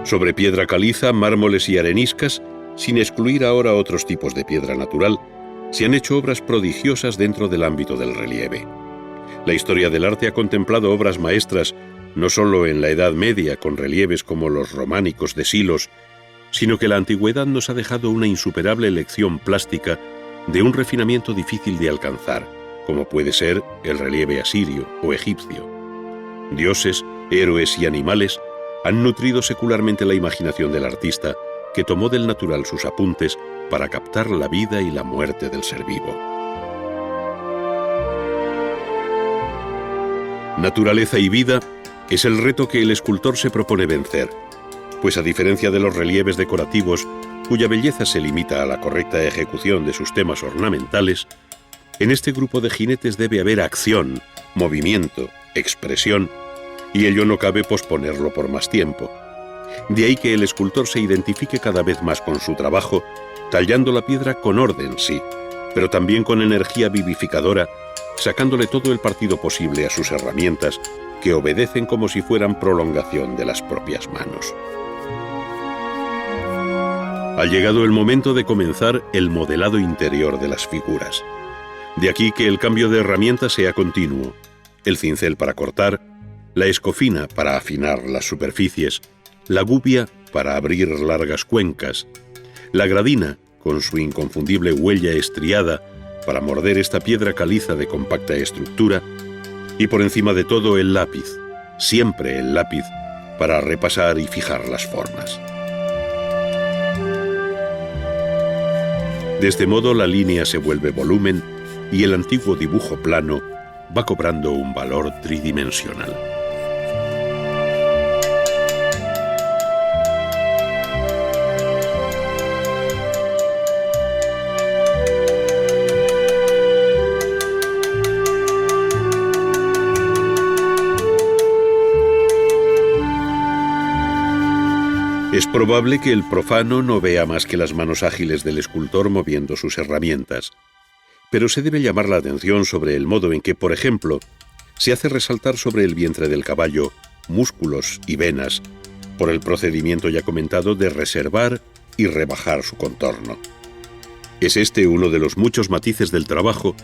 Sobre piedra caliza, mármoles y areniscas, sin excluir ahora otros tipos de piedra natural, se han hecho obras prodigiosas dentro del ámbito del relieve. La historia del arte ha contemplado obras maestras no solo en la Edad Media con relieves como los románicos de Silos, sino que la antigüedad nos ha dejado una insuperable lección plástica de un refinamiento difícil de alcanzar, como puede ser el relieve asirio o egipcio. Dioses, héroes y animales han nutrido secularmente la imaginación del artista, que tomó del natural sus apuntes para captar la vida y la muerte del ser vivo. Naturaleza y vida es el reto que el escultor se propone vencer, pues a diferencia de los relieves decorativos, cuya belleza se limita a la correcta ejecución de sus temas ornamentales, en este grupo de jinetes debe haber acción, movimiento, expresión, y ello no cabe posponerlo por más tiempo. De ahí que el escultor se identifique cada vez más con su trabajo, tallando la piedra con orden, sí, pero también con energía vivificadora, sacándole todo el partido posible a sus herramientas, que obedecen como si fueran prolongación de las propias manos. Ha llegado el momento de comenzar el modelado interior de las figuras. De aquí que el cambio de herramienta sea continuo, el cincel para cortar, la escofina para afinar las superficies, la gubia para abrir largas cuencas, la gradina, con su inconfundible huella estriada, para morder esta piedra caliza de compacta estructura, y por encima de todo el lápiz, siempre el lápiz, para repasar y fijar las formas. De este modo la línea se vuelve volumen y el antiguo dibujo plano va cobrando un valor tridimensional. Es probable que el profano no vea más que las manos ágiles del escultor moviendo sus herramientas, pero se debe llamar la atención sobre el modo en que, por ejemplo, se hace resaltar sobre el vientre del caballo músculos y venas por el procedimiento ya comentado de reservar y rebajar su contorno. Es este uno de los muchos matices del trabajo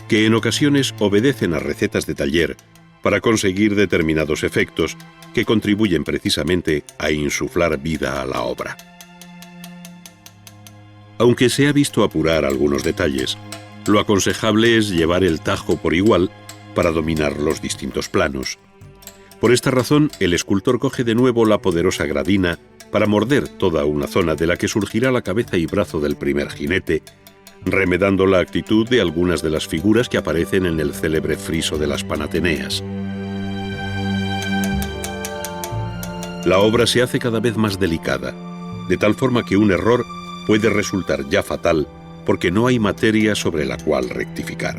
que en ocasiones obedecen a recetas de taller para conseguir determinados efectos que contribuyen precisamente a insuflar vida a la obra. Aunque se ha visto apurar algunos detalles, lo aconsejable es llevar el tajo por igual para dominar los distintos planos. Por esta razón, el escultor coge de nuevo la poderosa gradina para morder toda una zona de la que surgirá la cabeza y brazo del primer jinete, remedando la actitud de algunas de las figuras que aparecen en el célebre friso de las Panateneas. La obra se hace cada vez más delicada, de tal forma que un error puede resultar ya fatal porque no hay materia sobre la cual rectificar.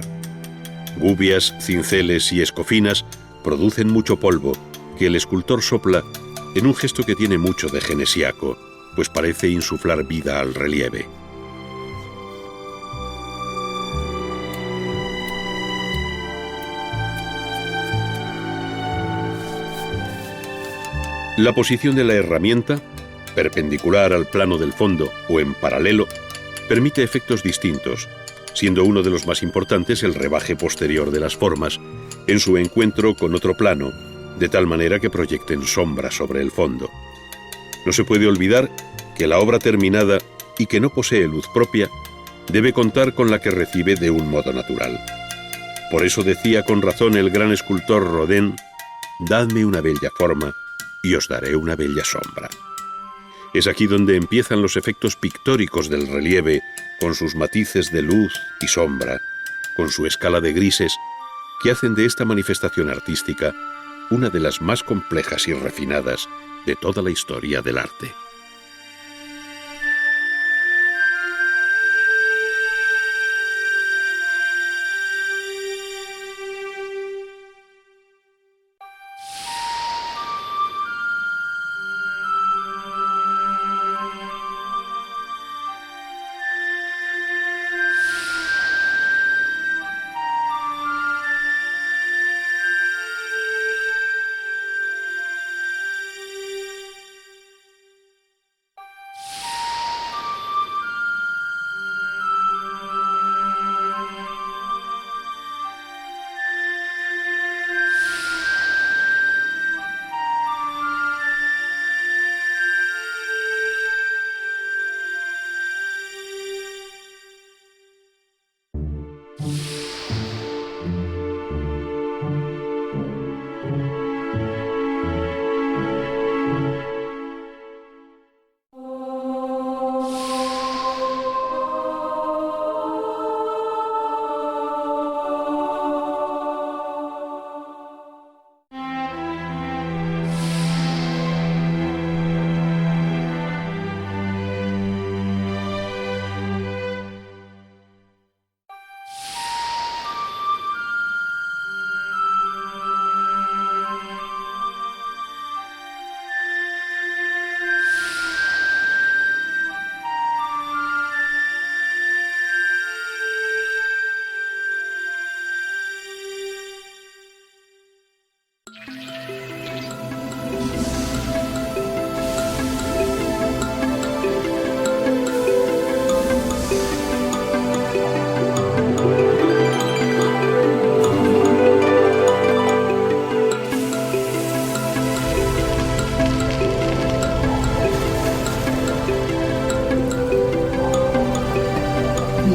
Gubias, cinceles y escofinas producen mucho polvo que el escultor sopla en un gesto que tiene mucho de genesiaco, pues parece insuflar vida al relieve. La posición de la herramienta, perpendicular al plano del fondo o en paralelo, permite efectos distintos, siendo uno de los más importantes el rebaje posterior de las formas, en su encuentro con otro plano, de tal manera que proyecten sombra sobre el fondo. No se puede olvidar que la obra terminada y que no posee luz propia, debe contar con la que recibe de un modo natural. Por eso decía con razón el gran escultor Rodin: «Dadme una bella forma y os daré una bella sombra». Es aquí donde empiezan los efectos pictóricos del relieve, con sus matices de luz y sombra, con su escala de grises, que hacen de esta manifestación artística una de las más complejas y refinadas de toda la historia del arte.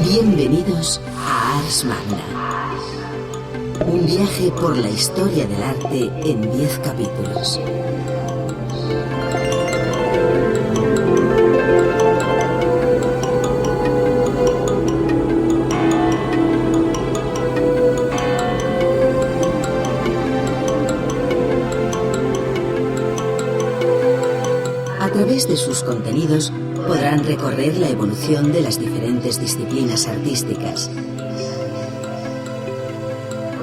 Bienvenidos a Ars Magna, un viaje por la historia del arte en 10 capítulos. A través de sus contenidos podrán recorrer la evolución de las diferentes disciplinas artísticas,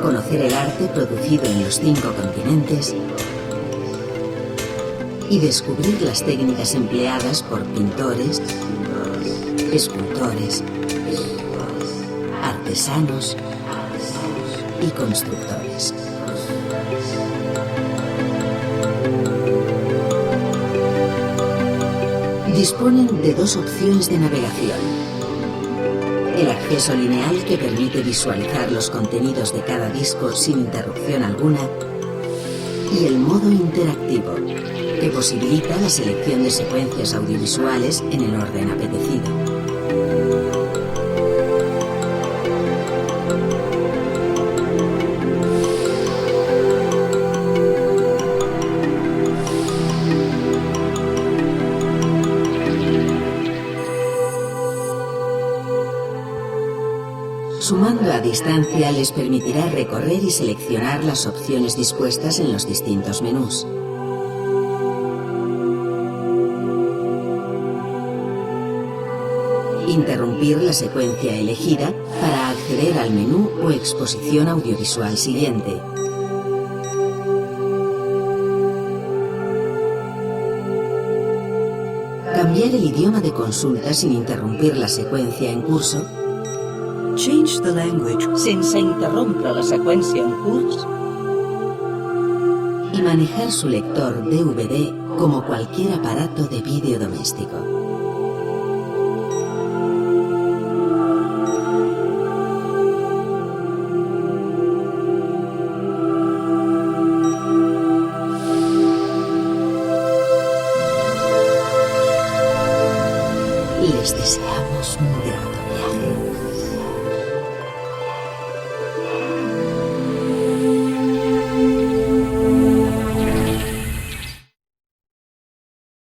conocer el arte producido en los 5 continentes y descubrir las técnicas empleadas por pintores, escultores, artesanos y constructores. Disponen de 2 opciones de navegación: el acceso lineal, que permite visualizar los contenidos de cada disco sin interrupción alguna, y el modo interactivo, que posibilita la selección de secuencias audiovisuales en el orden apetecido. Sumando a distancia les permitirá recorrer y seleccionar las opciones dispuestas en los distintos menús. Interrumpir la secuencia elegida para acceder al menú o exposición audiovisual siguiente. Cambiar el idioma de consulta sin interrumpir la seqüència en curso. Change the language sense interrompre la seqüència en curs. Y manejar su lector DVD como cualquier aparato de vídeo doméstico. Les deseamos un grato viaje.